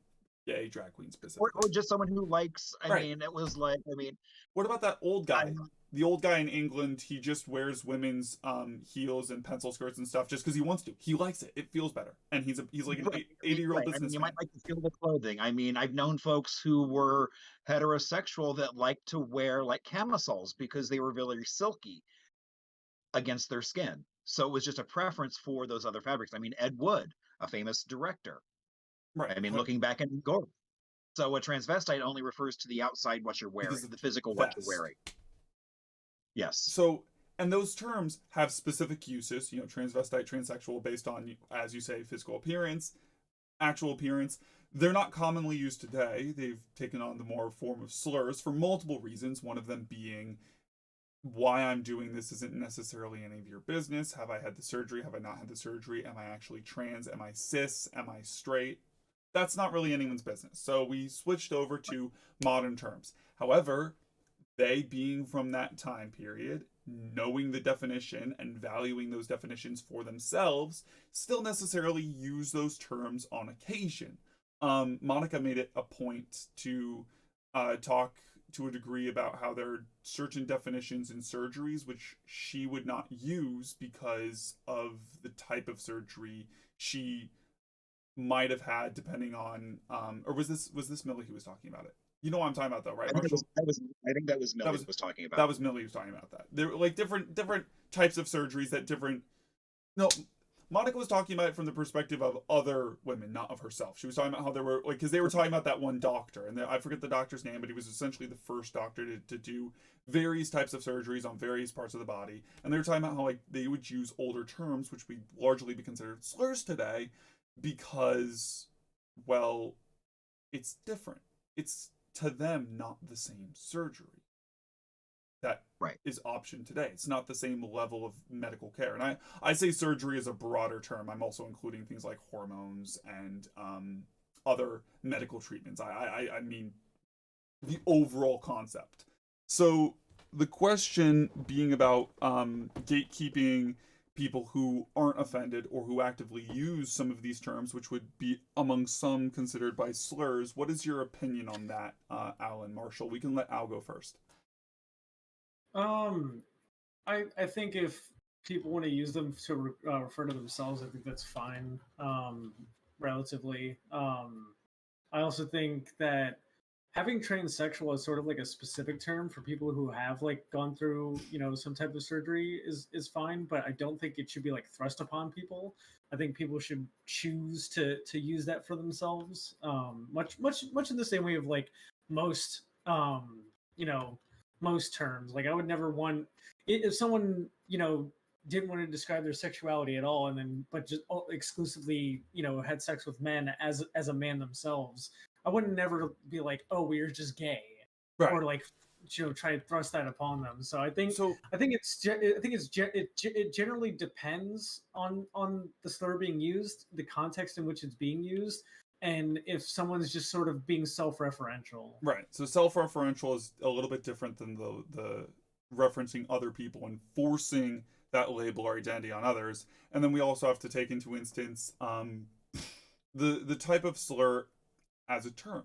gay drag queen specifically. Or just someone who likes, Right. What about that old guy? The old guy in England, he just wears women's heels and pencil skirts and stuff just because he wants to. He likes it. It feels better. And he's like an 80-year-old businessman. You might like to feel the clothing. I've known folks who were heterosexual that liked to wear like camisoles because they were very silky against their skin. So it was just a preference for those other fabrics. Ed Wood, a famous director. Right. Looking back at Gore. So a transvestite only refers to the outside what you're wearing, the physical what you're wearing. Yes. So, and those terms have specific uses, transvestite, transsexual, based on, as you say, physical appearance, actual appearance. They're not commonly used today. They've taken on the more form of slurs for multiple reasons, one of them being why I'm doing this isn't necessarily any of your business. Have I had the surgery? Have I not had the surgery? Am I actually trans? Am I cis? Am I straight? That's not really anyone's business. So we switched over to modern terms. However, they being from that time period, knowing the definition and valuing those definitions for themselves, still necessarily use those terms on occasion. Monica made it a point to talk to a degree about how there are certain definitions in surgeries which she would not use because of the type of surgery she might have had, depending on or was this Millie who was talking about it? You know what I'm talking about, though, right? I think that was Millie who was talking about. That was Millie who was talking about that. There were like different types of surgeries that different. No, Monica was talking about it from the perspective of other women, not of herself. She was talking about how there were because they were talking about that one doctor, and I forget the doctor's name, but he was essentially the first doctor to do various types of surgeries on various parts of the body, and they were talking about how they would use older terms, which would largely be considered slurs today, because, well, it's different. It's to them not the same surgery that is option today. It's not the same level of medical care. And I say surgery is a broader term. I'm also including things like hormones and other medical treatments. I mean the overall concept. So the question being about gatekeeping people who aren't offended or who actively use some of these terms, which would be among some considered by slurs. What is your opinion on that, Al and Marshall? We can let Al go first. I think if people want to use them to refer to themselves, I think that's fine. Relatively. I also think that having transsexual as sort of like a specific term for people who have like gone through, some type of surgery is fine, but I don't think it should be like thrust upon people. I think people should choose to use that for themselves. Much in the same way of like most most terms. Like I would never want if someone, didn't want to describe their sexuality at all but just exclusively, had sex with men as a man themselves. I wouldn't never be like, oh, we're just gay, or like, try to thrust that upon them. So I think it generally depends on the slur being used, the context in which it's being used. and if someone's just sort of being self-referential. Right. So self-referential is a little bit different than the referencing other people and forcing that label or identity on others. And then we also have to take into instance the type of slur as a term.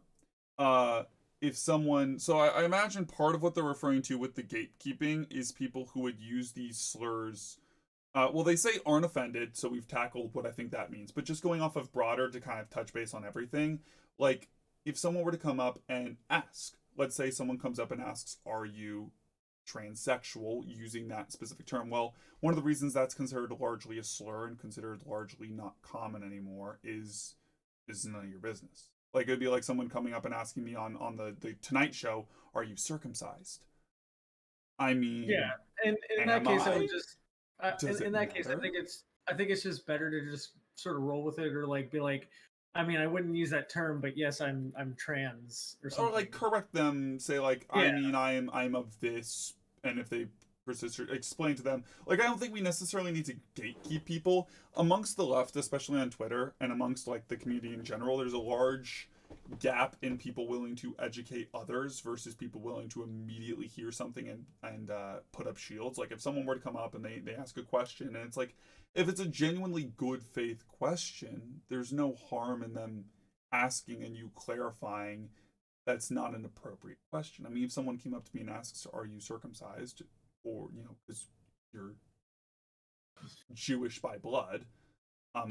If someone, so I imagine part of what they're referring to with the gatekeeping is people who would use these slurs. Well, they say aren't offended, so we've tackled what I think that means. But just going off of broader to kind of touch base on everything, like if someone were to come up and ask, let's say someone comes up and asks, "Are you transsexual?" using that specific term. Well, one of the reasons that's considered largely a slur and considered largely not common anymore is none of your business. Like it'd be like someone coming up and asking me on the Tonight Show, "Are you circumcised?" I mean, Yeah, and in that am case, I I? would just Does in it that case, matter? I think it's just better to just sort of roll with it, or like be like, I mean, I wouldn't use that term, but yes, I'm trans or Or like something. correct them, say like, I Yeah, mean, I'm of this, and if they persist, or explain to them. Like I don't think we necessarily need to gatekeep people amongst the left, especially on Twitter and amongst like the community in general. There's a large gap in people willing to educate others versus people willing to immediately hear something and put up shields. Like if someone were to come up and they ask a question, and it's like, if it's a genuinely good faith question, there's no harm in them asking and you clarifying that's not an appropriate question. I mean, if someone came up to me and asks, "Are you circumcised?" or because you're Jewish by blood,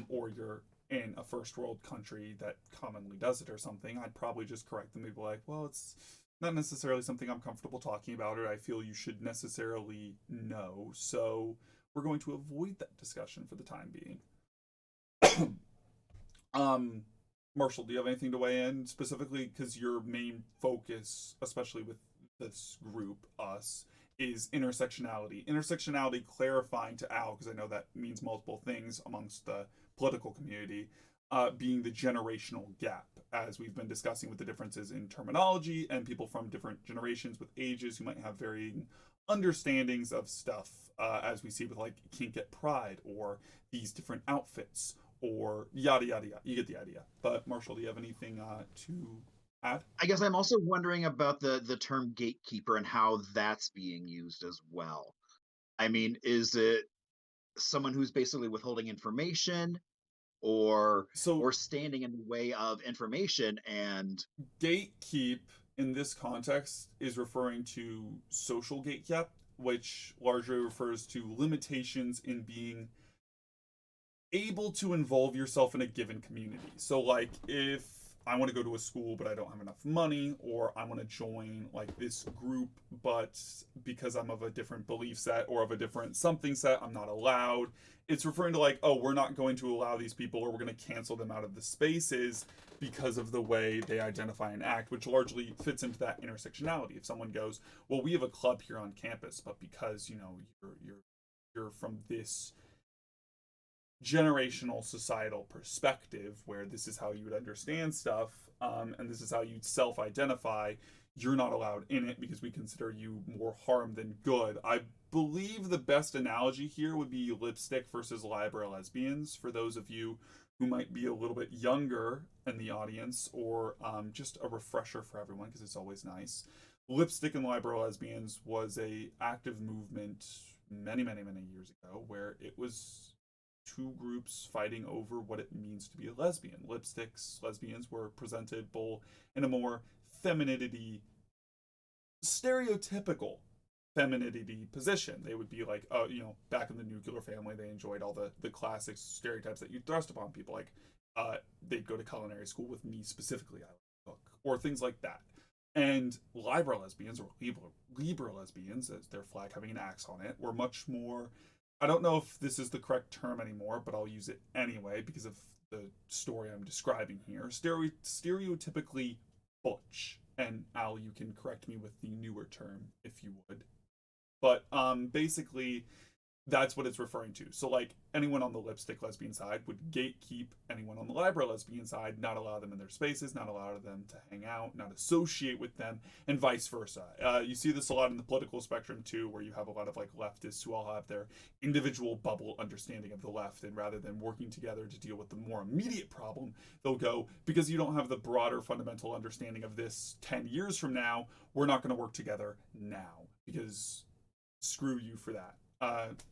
or you're in a first world country that commonly does it or something, I'd probably just correct them and be like, "Well, it's not necessarily something I'm comfortable talking about, or I feel you should necessarily know. So we're going to avoid that discussion for the time being." um, Marshall, do you have anything to weigh in specifically? Because your main focus, especially with this group, us, is intersectionality. Intersectionality clarifying to Al, because I know that means multiple things amongst the political community, being the generational gap, as we've been discussing with the differences in terminology and people from different generations with ages who might have varying understandings of stuff, as we see with like kink at Pride or these different outfits or yada yada yada. You get the idea. But Marshall, do you have anything to add? I guess I'm also wondering about the term gatekeeper and how that's being used as well. I mean, is it someone who's basically withholding information or So standing in the way of information? And gatekeep in this context is referring to social gatekeep, which largely refers to limitations in being able to involve yourself in a given community. So like if I want to go to a school but I don't have enough money, or I want to join like this group but because I'm of a different belief set or of a different something set, I'm not allowed. It's referring to like, oh, we're not going to allow these people, or we're going to cancel them out of the spaces because of the way they identify and act, which largely fits into that intersectionality. If someone goes, well, we have a club here on campus, but because you're from this generational societal perspective where this is how you would understand stuff, and this is how you'd self-identify, you're not allowed in it because we consider you more harm than good. I believe the best analogy here would be lipstick versus library lesbians, for those of you who might be a little bit younger in the audience, or just a refresher for everyone because it's always nice. Lipstick and library lesbians was a active movement many years ago where it was two groups fighting over what it means to be a lesbian. Lesbians were presented both in a more femininity, stereotypical femininity position. They would be like, oh, back in the nuclear family, they enjoyed all the classic stereotypes that you thrust upon people. Like, they'd go to culinary school with me specifically, I like to cook, or things like that. And Libra lesbians, or Libra lesbians, as their flag having an axe on it, were much more, I don't know if this is the correct term anymore, but I'll use it anyway because of the story I'm describing here. Stereotypically butch. And Al, you can correct me with the newer term if you would. But basically, that's what it's referring to. So, like, anyone on the lipstick lesbian side would gatekeep anyone on the library lesbian side, not allow them in their spaces, not allow them to hang out, not associate with them, and vice versa. You see this a lot in the political spectrum, too, where you have a lot of, like, leftists who all have their individual bubble understanding of the left, and rather than working together to deal with the more immediate problem, they'll go, because you don't have the broader fundamental understanding of this 10 years from now, we're not going to work together now, because screw you for that.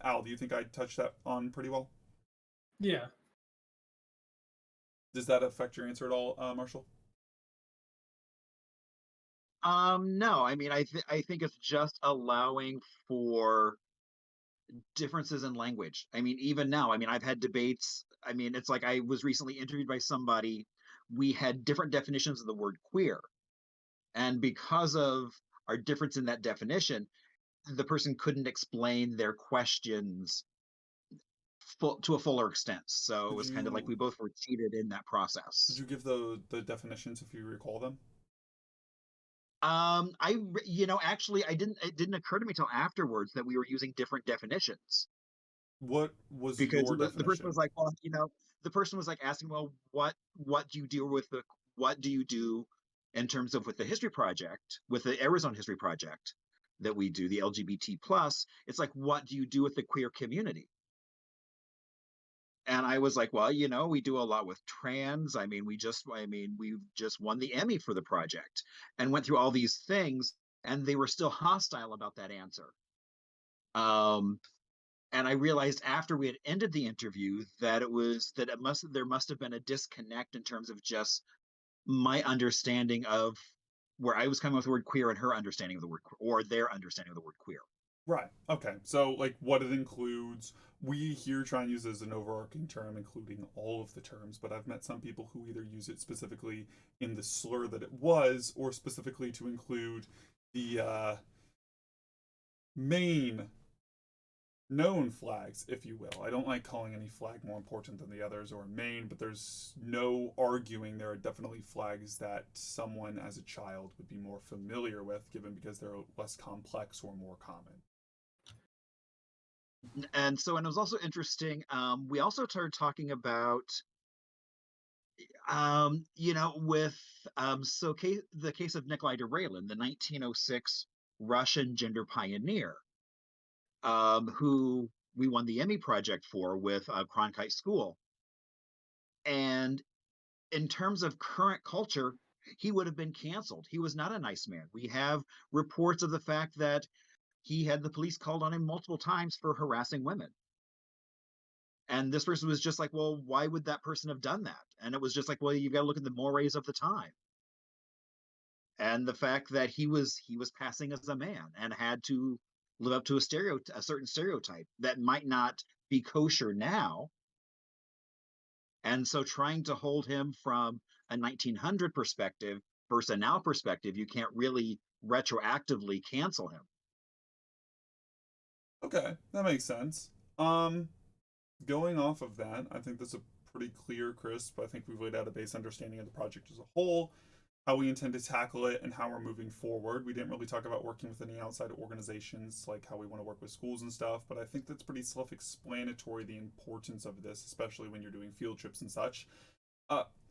Al, do you think I touched that on pretty well? Yeah. Does that affect your answer at all, Marshall? No, I mean, I think it's just allowing for differences in language. I mean, even now, I mean, I've had debates. I mean, it's like I was recently interviewed by somebody. We had different definitions of the word queer. And because of our difference in that definition, the person couldn't explain their questions to a fuller extent. So it was kind of like we both were cheated in that process. Did you give the definitions if you recall them? Actually, it didn't occur to me till afterwards that we were using different definitions. What was Because your definition? the person was like, well, the person was like asking, well, what do you deal with what do you do in terms of with the history project, with the Arizona History Project that we do, the LGBT plus? It's like, what do you do with the queer community? And I was like, well, we do a lot with trans. I mean, we just won the Emmy for the project and went through all these things, and they were still hostile about that answer. And I realized after we had ended the interview that there must have been a disconnect in terms of just my understanding of where I was coming with the word queer and her understanding of the word or their understanding of the word queer. Right. Okay. So, like, what it includes, we here try and use it as an overarching term, including all of the terms, but I've met some people who either use it specifically in the slur that it was, or specifically to include the main known flags, if you will. I don't like calling any flag more important than the others or main, but there's no arguing there are definitely flags that someone as a child would be more familiar with, given because they're less complex or more common. And so, and it was also interesting, we also started talking about with the case of Nikolai Derelin, the 1906 Russian gender pioneer, who we won the Emmy project for with Cronkite School. And in terms of current culture, he would have been canceled. He was not a nice man. We have reports of the fact that he had the police called on him multiple times for harassing women. And this person was just like, well, why would that person have done that? And it was just like, well, you've got to look at the mores of the time. And the fact that he was passing as a man and had to live up to a certain stereotype that might not be kosher now. And so trying to hold him from a 1900 perspective versus a now perspective, you can't really retroactively cancel him. Okay, that makes sense. Going off of that, I think that's a pretty clear, crisp. I think we've laid out a base understanding of the project as a whole, how we intend to tackle it, and how we're moving forward. We didn't really talk about working with any outside organizations, like how we want to work with schools and stuff, but I think that's pretty self-explanatory, the importance of this, especially when you're doing field trips and such.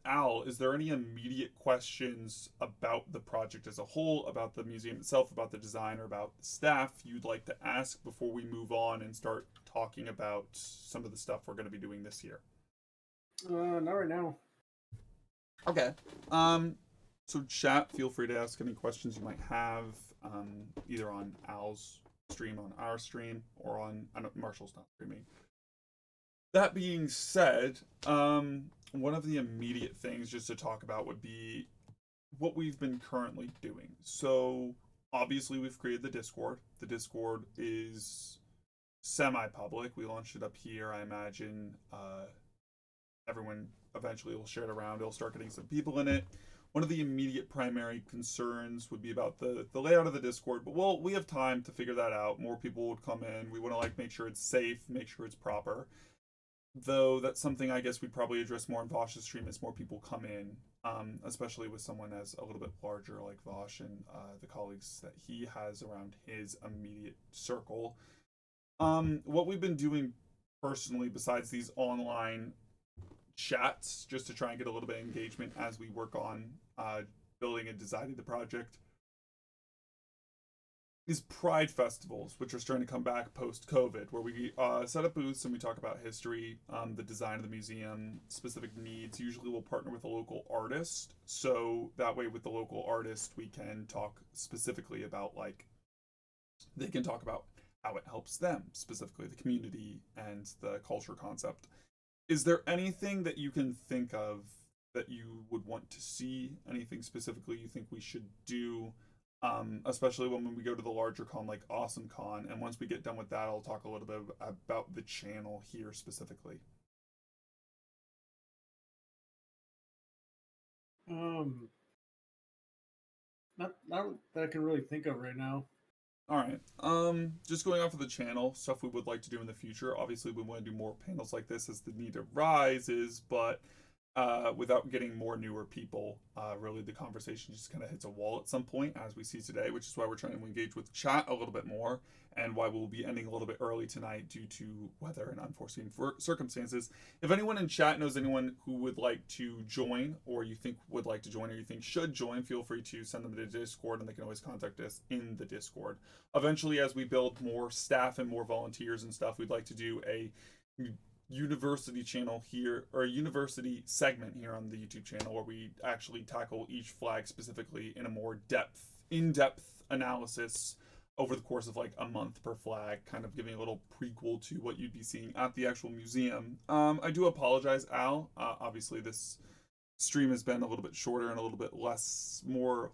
Al, is there any immediate questions about the project as a whole, about the museum itself, about the design, or about the staff you'd like to ask before we move on and start talking about some of the stuff we're going to be doing this year? Not right now. Okay. So chat, feel free to ask any questions you might have, either on Al's stream, on our stream, or on Marshall's not streaming. That being said, one of the immediate things just to talk about would be what we've been currently doing. So obviously we've created the Discord. The Discord is semi-public. We launched it up here. I imagine everyone eventually will share it around. It'll start getting some people in it. One of the immediate primary concerns would be about the layout of the Discord, but we have time to figure that out. More people would come in. We want to make sure it's safe, make sure it's proper. Though that's something I guess we'd probably address more in Vosh's stream as more people come in, especially with someone as a little bit larger like Vosh and the colleagues that he has around his immediate circle. What we've been doing personally, besides these online chats, just to try and get a little bit of engagement as we work on building and designing the project, these pride festivals, which are starting to come back post-COVID, where we set up booths and we talk about history, the design of the museum, specific needs. Usually we'll partner with a local artist, so that way with the local artist we can talk specifically about, like, they can talk about how it helps them, specifically the community and the culture concept. Is there anything that you can think of that you would want to see? Anything specifically you think we should do? Especially when we go to the larger con like Awesome Con, and once we get done with that, I'll talk a little bit about the channel here specifically. Not that I can really think of right now. All right. Just going off of the channel, stuff we would like to do in the future. Obviously, we want to do more panels like this as the need arises, but without getting more newer people, really the conversation just kind of hits a wall at some point, as we see today, which is why we're trying to engage with chat a little bit more, and why we'll be ending a little bit early tonight due to weather and unforeseen circumstances. If anyone in chat knows anyone who would like to join, or you think would like to join, or you think should join, feel free to send them to the Discord, and they can always contact us in the Discord. Eventually, as we build more staff and more volunteers and stuff, we'd like to do a university channel here, or a university segment here on the YouTube channel, where we actually tackle each flag specifically in a more in-depth analysis over the course of like a month per flag, kind of giving a little prequel to what you'd be seeing at the actual museum. I do apologize, Al. Obviously this stream has been a little bit shorter and a little bit more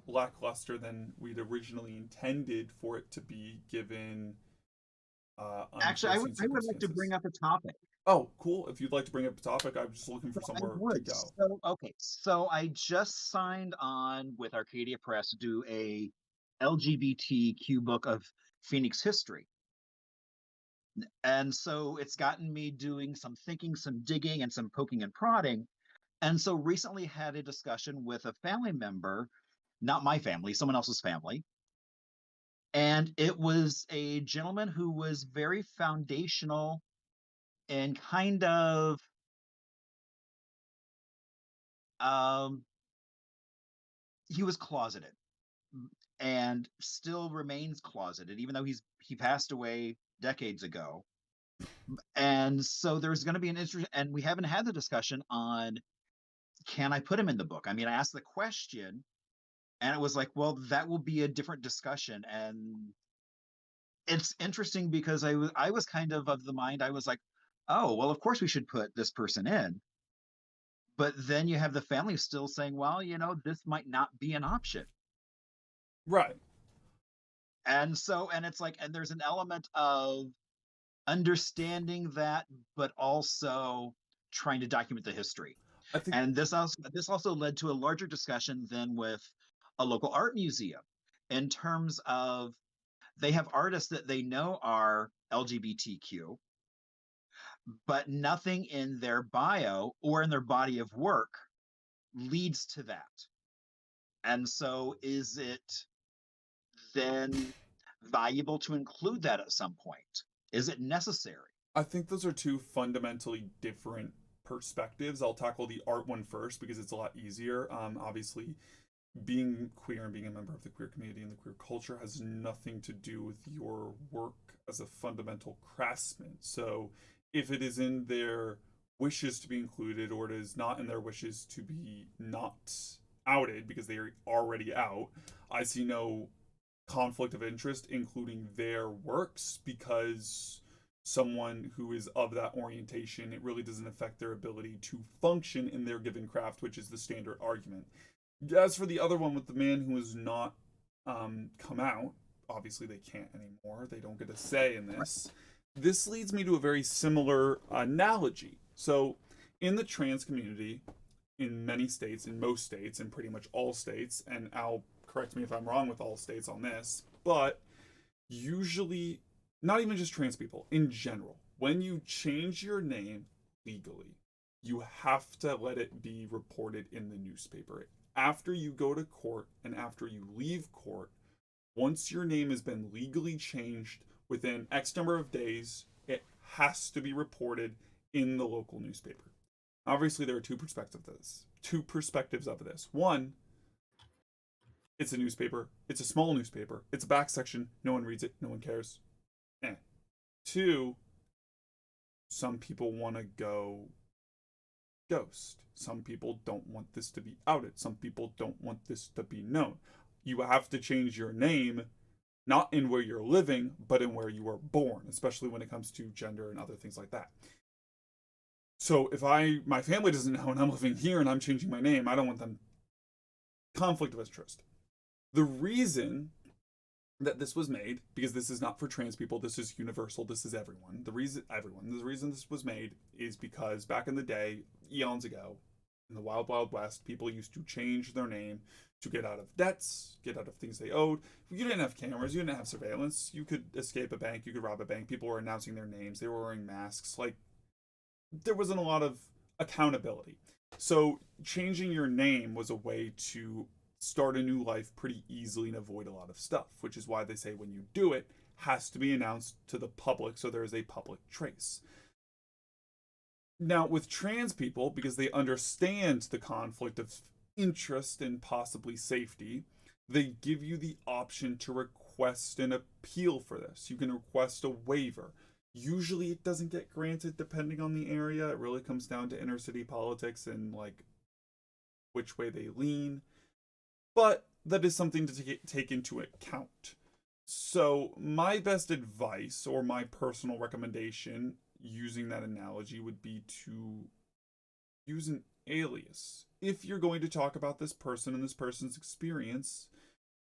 lackluster than we'd originally intended for it to be, given Actually, I would like to bring up a topic. Oh, cool. If you'd like to bring up a topic, I'm just looking for somewhere to go. So I just signed on with Arcadia Press to do a LGBTQ book of Phoenix history. And so it's gotten me doing some thinking, some digging, and some poking and prodding. And so recently had a discussion with a family member, not my family, someone else's family. And it was a gentleman who was very foundational and kind of he was closeted and still remains closeted, even though he passed away decades ago. And so there's going to be an interest, and we haven't had the discussion on, can I put him in the book? I mean, I asked the question, and it was like, well, that will be a different discussion. And it's interesting because I was kind of the mind, I was like, oh, well, of course we should put this person in. But then you have the family still saying, well, this might not be an option. Right. And it's like, and there's an element of understanding that, but also trying to document the history. And this also led to a larger discussion than with a local art museum, in terms of they have artists that they know are LGBTQ, but nothing in their bio or in their body of work leads to that. And so is it then valuable to include that at some point? Is it necessary? I think those are two fundamentally different perspectives. I'll tackle the art one first because it's a lot easier. Obviously, being queer and being a member of the queer community and the queer culture has nothing to do with your work as a fundamental craftsman. So if it is in their wishes to be included, or it is not in their wishes to be not outed because they are already out, I see no conflict of interest including their works, because someone who is of that orientation, it really doesn't affect their ability to function in their given craft, which is the standard argument. As for the other one with the man who has not come out, obviously they can't anymore. They don't get a say in this. This leads me to a very similar analogy. So in the trans community, in many states, in most states, in pretty much all states, and Al, correct me if I'm wrong with all states on this, but usually, not even just trans people, in general, when you change your name legally, you have to let it be reported in the newspaper. After you go to court and after you leave court, once your name has been legally changed within X number of days, it has to be reported in the local newspaper. Obviously, there are two perspectives of this. One, it's a newspaper. It's a small newspaper. It's a back section. No one reads it. No one cares. Two, some people want to go ghost. Some people don't want this to be outed. Some people don't want this to be known. You have to change your name, not in where you're living, but in where you were born, especially when it comes to gender and other things like that. So if my family doesn't know and I'm living here and I'm changing my name, I don't want them conflict of interest. The reason that this was made, because this is not for trans people, this is universal, this is everyone. The reason this was made is because back in the day, eons ago, in the Wild Wild West, people used to change their name to get out of debts, get out of things they owed. You didn't have cameras, you didn't have surveillance, you could escape a bank, you could rob a bank, people were announcing their names, they were wearing masks, like, there wasn't a lot of accountability. So changing your name was a way to start a new life pretty easily and avoid a lot of stuff, which is why they say when you do it, has to be announced to the public so there is a public trace. Now, with trans people, because they understand the conflict of interest and possibly safety, they give you the option to request an appeal for this. You can request a waiver. Usually it doesn't get granted depending on the area. It really comes down to inner city politics and like which way they lean. But that is something to take into account. So my best advice or my personal recommendation using that analogy would be to use an alias. If you're going to talk about this person and this person's experience,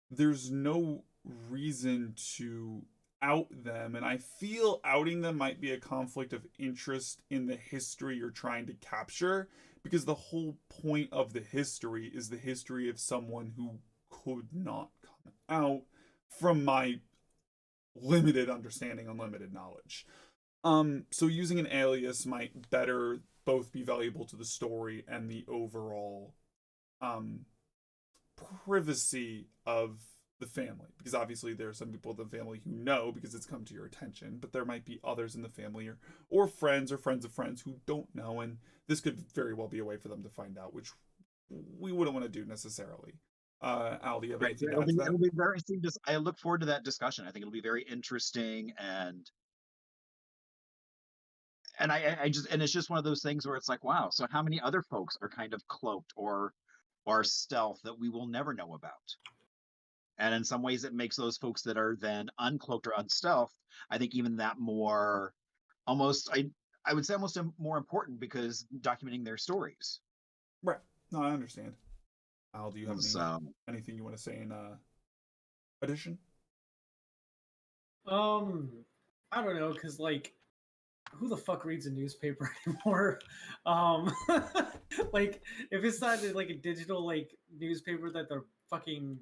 there's no reason to out them, and I feel outing them might be a conflict of interest in the history you're trying to capture, because the whole point of the history is the history of someone who could not come out, from my limited understanding and limited knowledge. So using an alias might better both be valuable to the story and the overall privacy of the family, because obviously there are some people in the family who know because it's come to your attention, but there might be others in the family or friends of friends who don't know, and this could very well be a way for them to find out, which we wouldn't want to do necessarily. Al, do you have anything to add to that? It'll be very interesting. I look forward to that discussion. I think it'll be very interesting, and it's just one of those things where it's like, wow, so how many other folks are kind of cloaked or stealth that we will never know about? And in some ways, it makes those folks that are then uncloaked or unstealthed, I think, even that more, almost, I would say almost more important, because documenting their stories. Right. No, I understand. Al, do you have anything you want to say in addition? I don't know, because like, who the fuck reads a newspaper anymore? Like, if it's not like a digital like newspaper that the fucking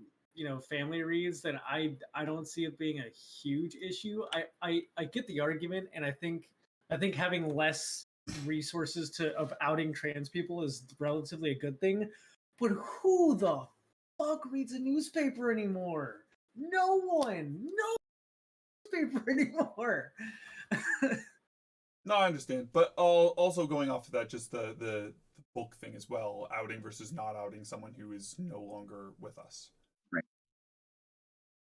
family reads, then I don't see it being a huge issue. I get the argument, and I think having less resources of outing trans people is relatively a good thing. But who the fuck reads a newspaper anymore? No one. No newspaper anymore. No, I understand, but also going off of that, just the book thing as well, outing versus not outing someone who is no longer with us. Right.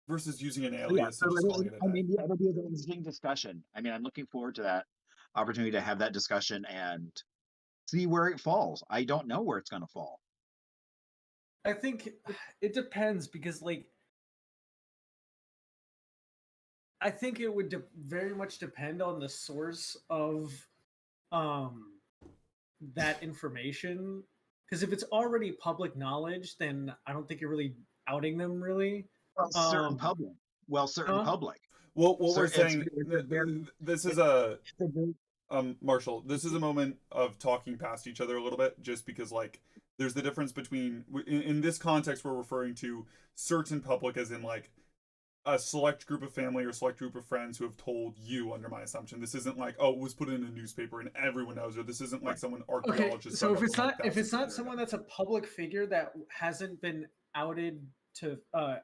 Versus using an alias and just calling it a day. It'll be an interesting discussion. I mean, I'm looking forward to that opportunity to have that discussion and see where it falls. I don't know where it's going to fall. I think it depends, because like, I think it would very much depend on the source of that information. Because if it's already public knowledge, then I don't think you're really outing them, really. Well, certain public. Well, what we're saying, this is Marshall, this is a moment of talking past each other a little bit, just because like there's the difference between, in this context, we're referring to certain public as in like a select group of family or select group of friends who have told you, under my assumption. This isn't like, oh, it was put in a newspaper and everyone knows, or this isn't like someone archaeologist. Okay, so if it's not someone that's a public figure that hasn't been outed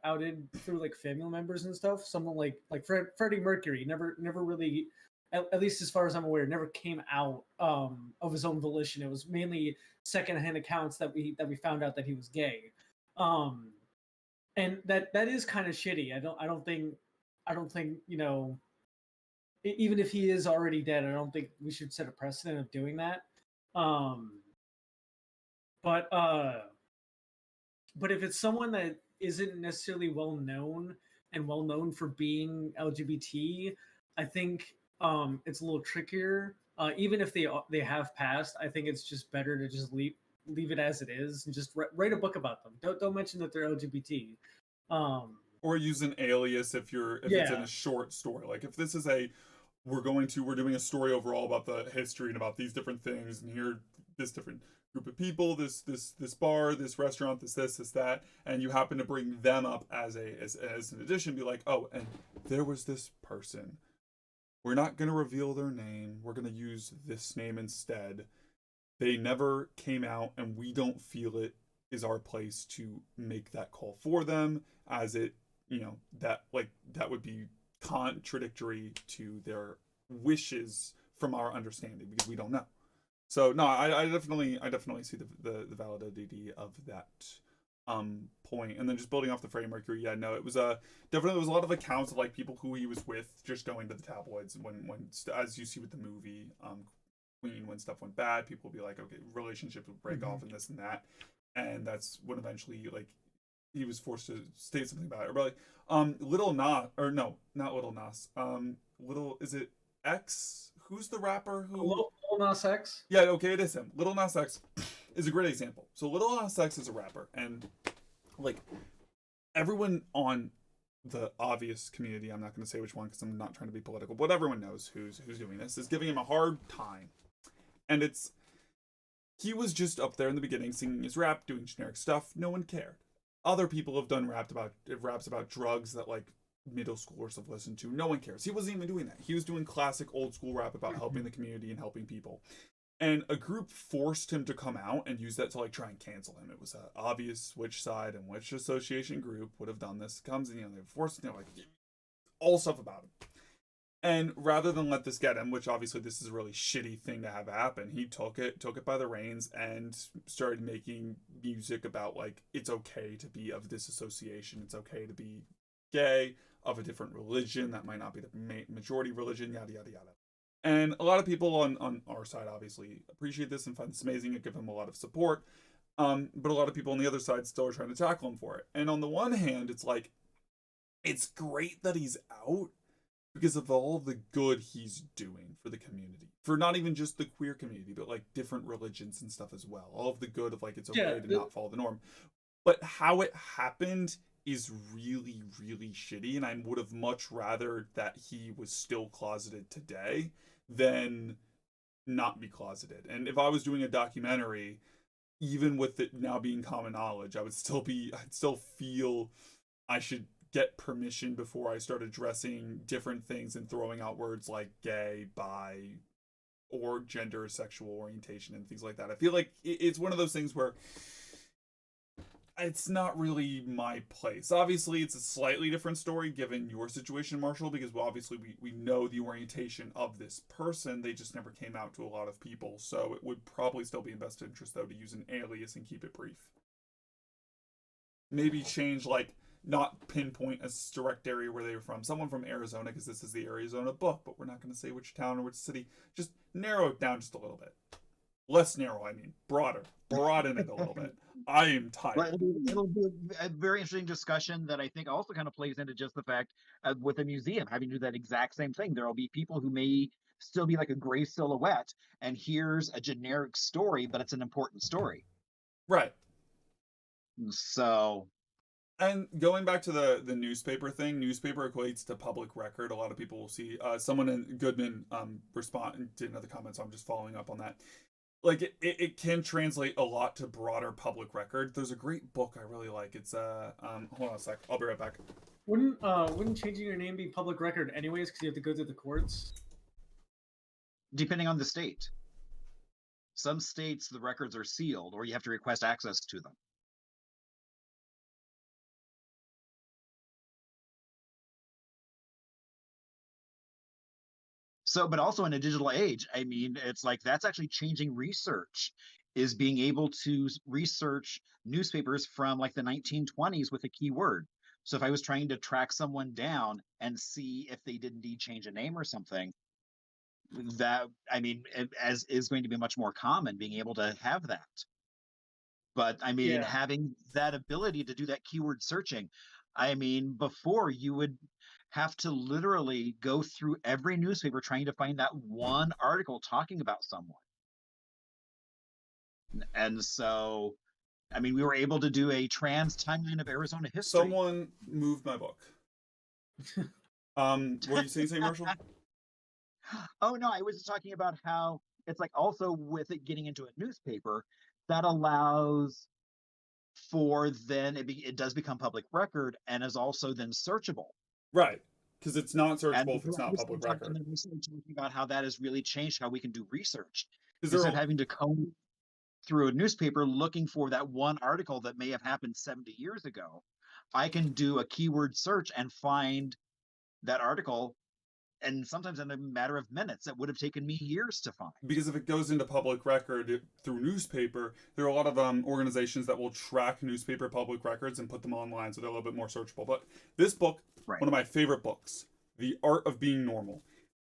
outed through like family members and stuff. Someone like Freddie Mercury never really, at least as far as I'm aware, never came out of his own volition. It was mainly secondhand accounts that we found out that he was gay, and that is kind of shitty. I don't think even if he is already dead, I don't think we should set a precedent of doing that. Um, but if it's someone that isn't necessarily well known for being LGBT, I think it's a little trickier. Even if they have passed, I think it's just better to just leave it as it is and just write a book about them. Don't mention that they're LGBT. Or use an alias if it's in a short story. Like if this is we're doing a story overall about the history and about these different things, and here this different group of people, this bar, this restaurant, this that, and you happen to bring them up as an addition, be like, oh, and there was this person. We're not going to reveal their name. We're going to use this name instead. They never came out, and we don't feel it is our place to make that call for them, as it, that would be contradictory to their wishes from our understanding, because we don't know. So no, I definitely see the validity of that point. And then just building off the Freddie Mercury, yeah, no, it was definitely, there was a lot of accounts of like people who he was with just going to the tabloids when as you see with the movie Queen, when stuff went bad, people would be like, okay, relationships would break off and this and that, and that's when eventually like he was forced to state something about it. Or like Little Nas, or no, not Little Nas, Little, is it X? Who's the rapper who? Lil Nas X? Yeah, okay, it is him. Little Nas X is a great example. So Little Nas X is a rapper, and like everyone on the obvious community, I'm not going to say which one because I'm not trying to be political, but everyone knows who's doing this, is giving him a hard time. And he was just up there in the beginning singing his rap, doing generic stuff. No one cared. Other people have done raps about drugs that like middle schoolers have listened to. No one cares. He wasn't even doing that. He was doing classic old school rap about helping the community and helping people. And a group forced him to come out and use that to like try and cancel him. It was obvious which side and which association group would have done this. Comes and they forced like all stuff about him. And rather than let this get him, which obviously this is a really shitty thing to have happen, he took it by the reins and started making music about like it's okay to be of this association. It's okay to be gay, of a different religion that might not be the majority religion, yada yada yada. And a lot of people on our side obviously appreciate this and find this amazing and give him a lot of support. But a lot of people on the other side still are trying to tackle him for it. And on the one hand, it's like, it's great that he's out because of all the good he's doing for the community. For not even just the queer community, but like different religions and stuff as well. All of the good of like, it's okay to not follow the norm. But how it happened is really, really shitty. And I would have much rather that he was still closeted today than not be closeted. And if I was doing a documentary, even with it now being common knowledge, I'd still feel I should get permission before I start addressing different things and throwing out words like gay, bi, or gender or sexual orientation and things like that. I feel like it's one of those things where it's not really my place. Obviously, it's a slightly different story given your situation, Marshall, because obviously we know the orientation of this person. They just never came out to a lot of people. So it would probably still be in best interest, though, to use an alias and keep it brief. Maybe change, like, not pinpoint a direct area where they were from. Someone from Arizona, because this is the Arizona book, but we're not going to say which town or which city. Just narrow it down just a little bit. Less narrow, I mean. Broader. Broaden it a little bit. I am tired. Well, it'll be a very interesting discussion that I think also kind of plays into just the fact with a museum having to do that exact same thing. There will be people who may still be like a gray silhouette, and here's a generic story, but it's an important story. Right. So... And going back to the newspaper thing, newspaper equates to public record. A lot of people will see someone in Goodman did another comment, so I'm just following up on that. Like it can translate a lot to broader public record. There's a great book I really like. It's hold on a sec. I'll be right back. Wouldn't changing your name be public record anyways because you have to go through the courts? Depending on the state. Some states the records are sealed or you have to request access to them. So, but also in a digital age, I mean, it's like that's actually changing research, is being able to research newspapers from like the 1920s with a keyword. So if I was trying to track someone down and see if they did indeed change a name or something, that, I mean, as is going to be much more common being able to have that. But I mean, Yeah. having that ability to do that keyword searching, I mean, before you would have to literally go through every newspaper trying to find that one article talking about someone. And so, I mean, we were able to do a trans timeline of Arizona history. Someone moved my book. What are you saying, Marshall? Oh no, I was just talking about how it's like also with it getting into a newspaper, that allows for then it does become public record and is also then searchable. Right, because it's not And searchable if it's not public record. And then recently talking about how that has really changed how we can do research. Because Instead of having to comb through a newspaper looking for that one article that may have happened 70 years ago, I can do a keyword search and find that article, and sometimes in a matter of minutes that would have taken me years to find. Because if it goes into public record through newspaper, there are a lot of organizations that will track newspaper public records and put them online, so they're a little bit more searchable. But this book, Right. one of my favorite books, The Art of Being Normal.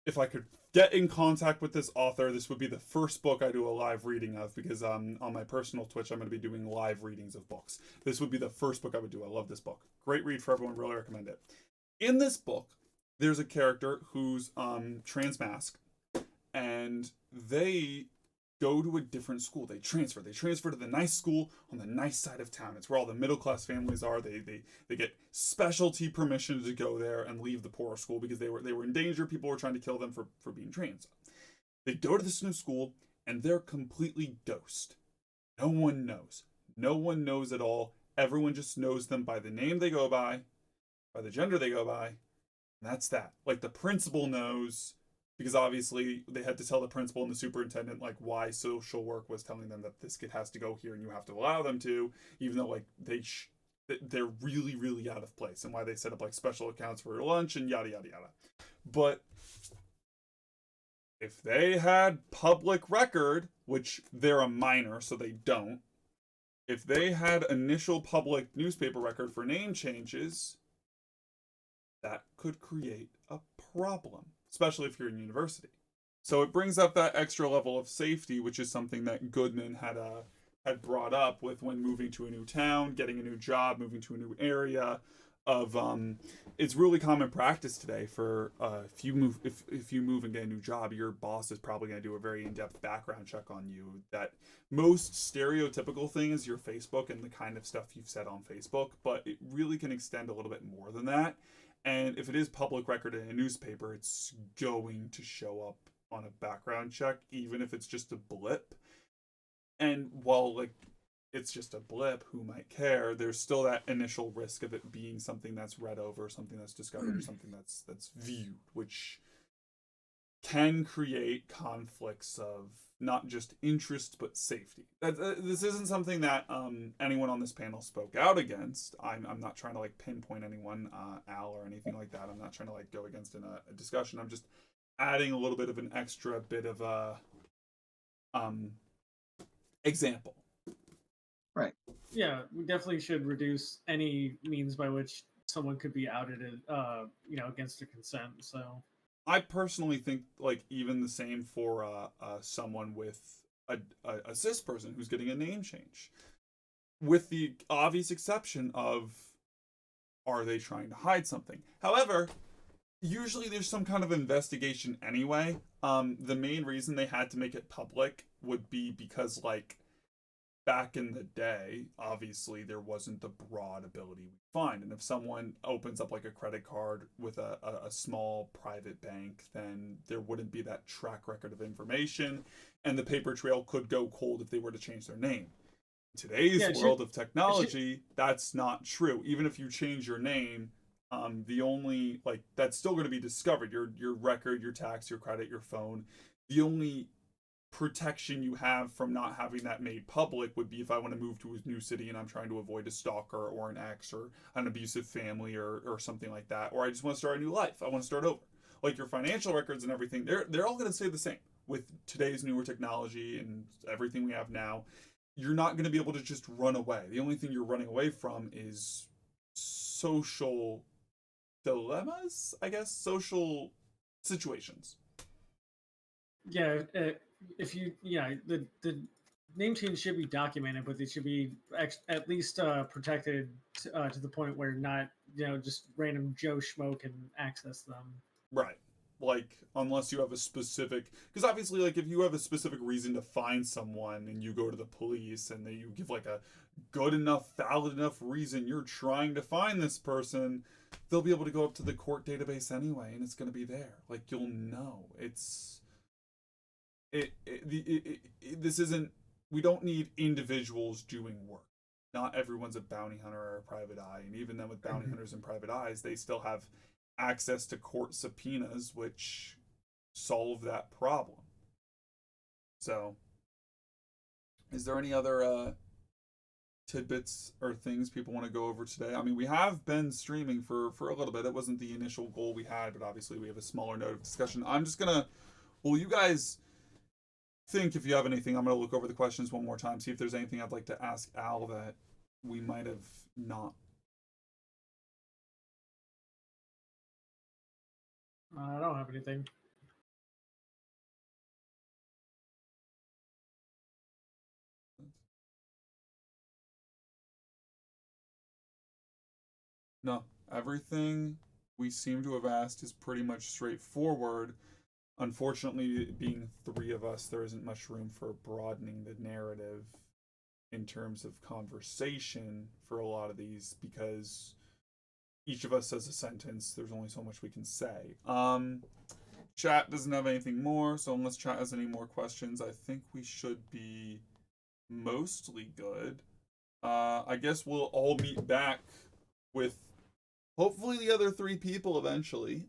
If I could get in contact with this author, this would be the first book I do a live reading of, because on my personal Twitch, I'm going to be doing live readings of books. This would be the first book I would do. I love this book. Great read for everyone. Really recommend it. In this book, there's a character who's trans mask, and they go to a different school. They transfer to the nice school on the nice side of town. It's where all the middle class families are. They get specialty permission to go there and leave the poorer school because they were in danger. People were trying to kill them for being trans. They go to this new school and they're completely dosed. No one knows. No one knows at all. Everyone just knows them by the name they go by the gender they go by, and that's that. Like, the principal knows, because obviously they had to tell the principal and the superintendent like why social work was telling them that this kid has to go here and you have to allow them to, even though like they're really, really out of place, and why they set up like special accounts for your lunch and yada yada yada. But if they had public record, which they're a minor so they don't, if they had initial public newspaper record for name changes, that could create a problem, especially if you're in university. So it brings up that extra level of safety, which is something that Goodman had brought up with when moving to a new town, getting a new job, moving to a new area. It's really common practice today for if you move and get a new job, your boss is probably going to do a very in-depth background check on you. That most stereotypical thing is your Facebook and the kind of stuff you've said on Facebook, but it really can extend a little bit more than that. And if it is public record in a newspaper, it's going to show up on a background check, even if it's just a blip. And while like it's just a blip, who might care? There's still that initial risk of it being something that's read over, something that's discovered, or something that's viewed, which can create conflicts of not just interest but safety. This isn't something that anyone on this panel spoke out against. I'm not trying to like pinpoint anyone, Al or anything like that. I'm not trying to like go against in a discussion. I'm just adding a little bit of an extra bit of a example. Right. Yeah, we definitely should reduce any means by which someone could be outed, against their consent. So I personally think like even the same for someone with a cis person who's getting a name change, with the obvious exception of, are they trying to hide something? However, usually there's some kind of investigation anyway. The main reason they had to make it public would be because like back in the day, obviously there wasn't the broad ability we find, and if someone opens up like a credit card with a small private bank, then there wouldn't be that track record of information, and the paper trail could go cold if they were to change their name. In today's world of technology, that's not true. Even if you change your name, the only like that's still going to be discovered. Your record, your tax, your credit, your phone. The only protection you have from not having that made public would be if I want to move to a new city and I'm trying to avoid a stalker or an ex or an abusive family or something like that, or I just want to start a new life. I want to start over. like your financial records and everything, they're all going to stay the same with today's newer technology and everything we have now. You're not going to be able to just run away. The only thing you're running away from is social dilemmas, I guess, social situations. Yeah, if you the name change should be documented, but it should be at least protected to the point where not just random Joe Schmo can access them. Right. Like, unless you have a specific, because obviously, like, if you have a specific reason to find someone and you go to the police and you give like a good enough, valid enough reason you're trying to find this person, they'll be able to go up to the court database anyway, and it's going to be there. Like, you'll know. This isn't, we don't need individuals doing work. Not everyone's a bounty hunter or a private eye, and even then with bounty hunters and private eyes, they still have access to court subpoenas, which solve that problem. So, is there any other tidbits or things people want to go over today? I mean, we have been streaming for a little bit. It wasn't the initial goal we had, but obviously we have a smaller note of discussion. I'm just gonna, well, you guys think if you have anything, I'm gonna look over the questions one more time, see if there's anything I'd like to ask Al that we might have not. I don't have anything. No, everything we seem to have asked is pretty much straightforward. Unfortunately, being three of us, there isn't much room for broadening the narrative in terms of conversation for a lot of these, because each of us says a sentence. There's only so much we can say. Chat doesn't have anything more, so unless chat has any more questions, I think we should be mostly good. I guess we'll all meet back with hopefully the other three people eventually,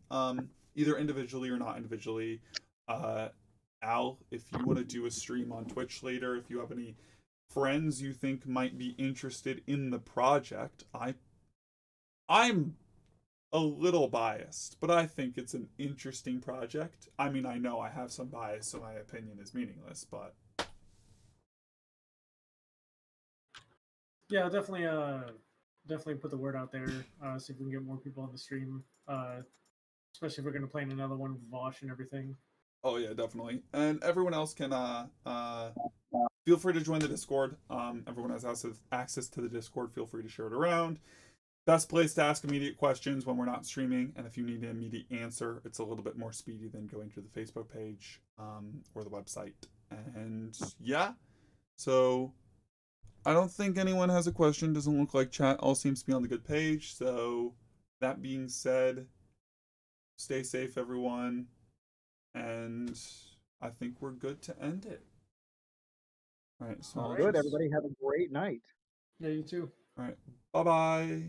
either individually or not individually. Al, if you want to do a stream on Twitch later, if you have any friends you think might be interested in the project, I'm a little biased, but I think it's an interesting project. I mean, I know I have some bias, so my opinion is meaningless, but Yeah, definitely put the word out there. See if we can get more people on the stream. Especially if we're gonna play in another one with Vosh and everything. oh yeah, definitely. And everyone else can feel free to join the Discord. Everyone has access to the Discord. Feel free to share it around. Best place to ask immediate questions when we're not streaming, and if you need an immediate answer, it's a little bit more speedy than going to the Facebook page or the website. And yeah, so I don't think anyone has a question. Doesn't look like chat all seems to be on the good page. So that being said, stay safe, everyone, and I think we're good to end it. All right, so All right. Good. Everybody have a great night. Yeah, you too. All right, bye-bye.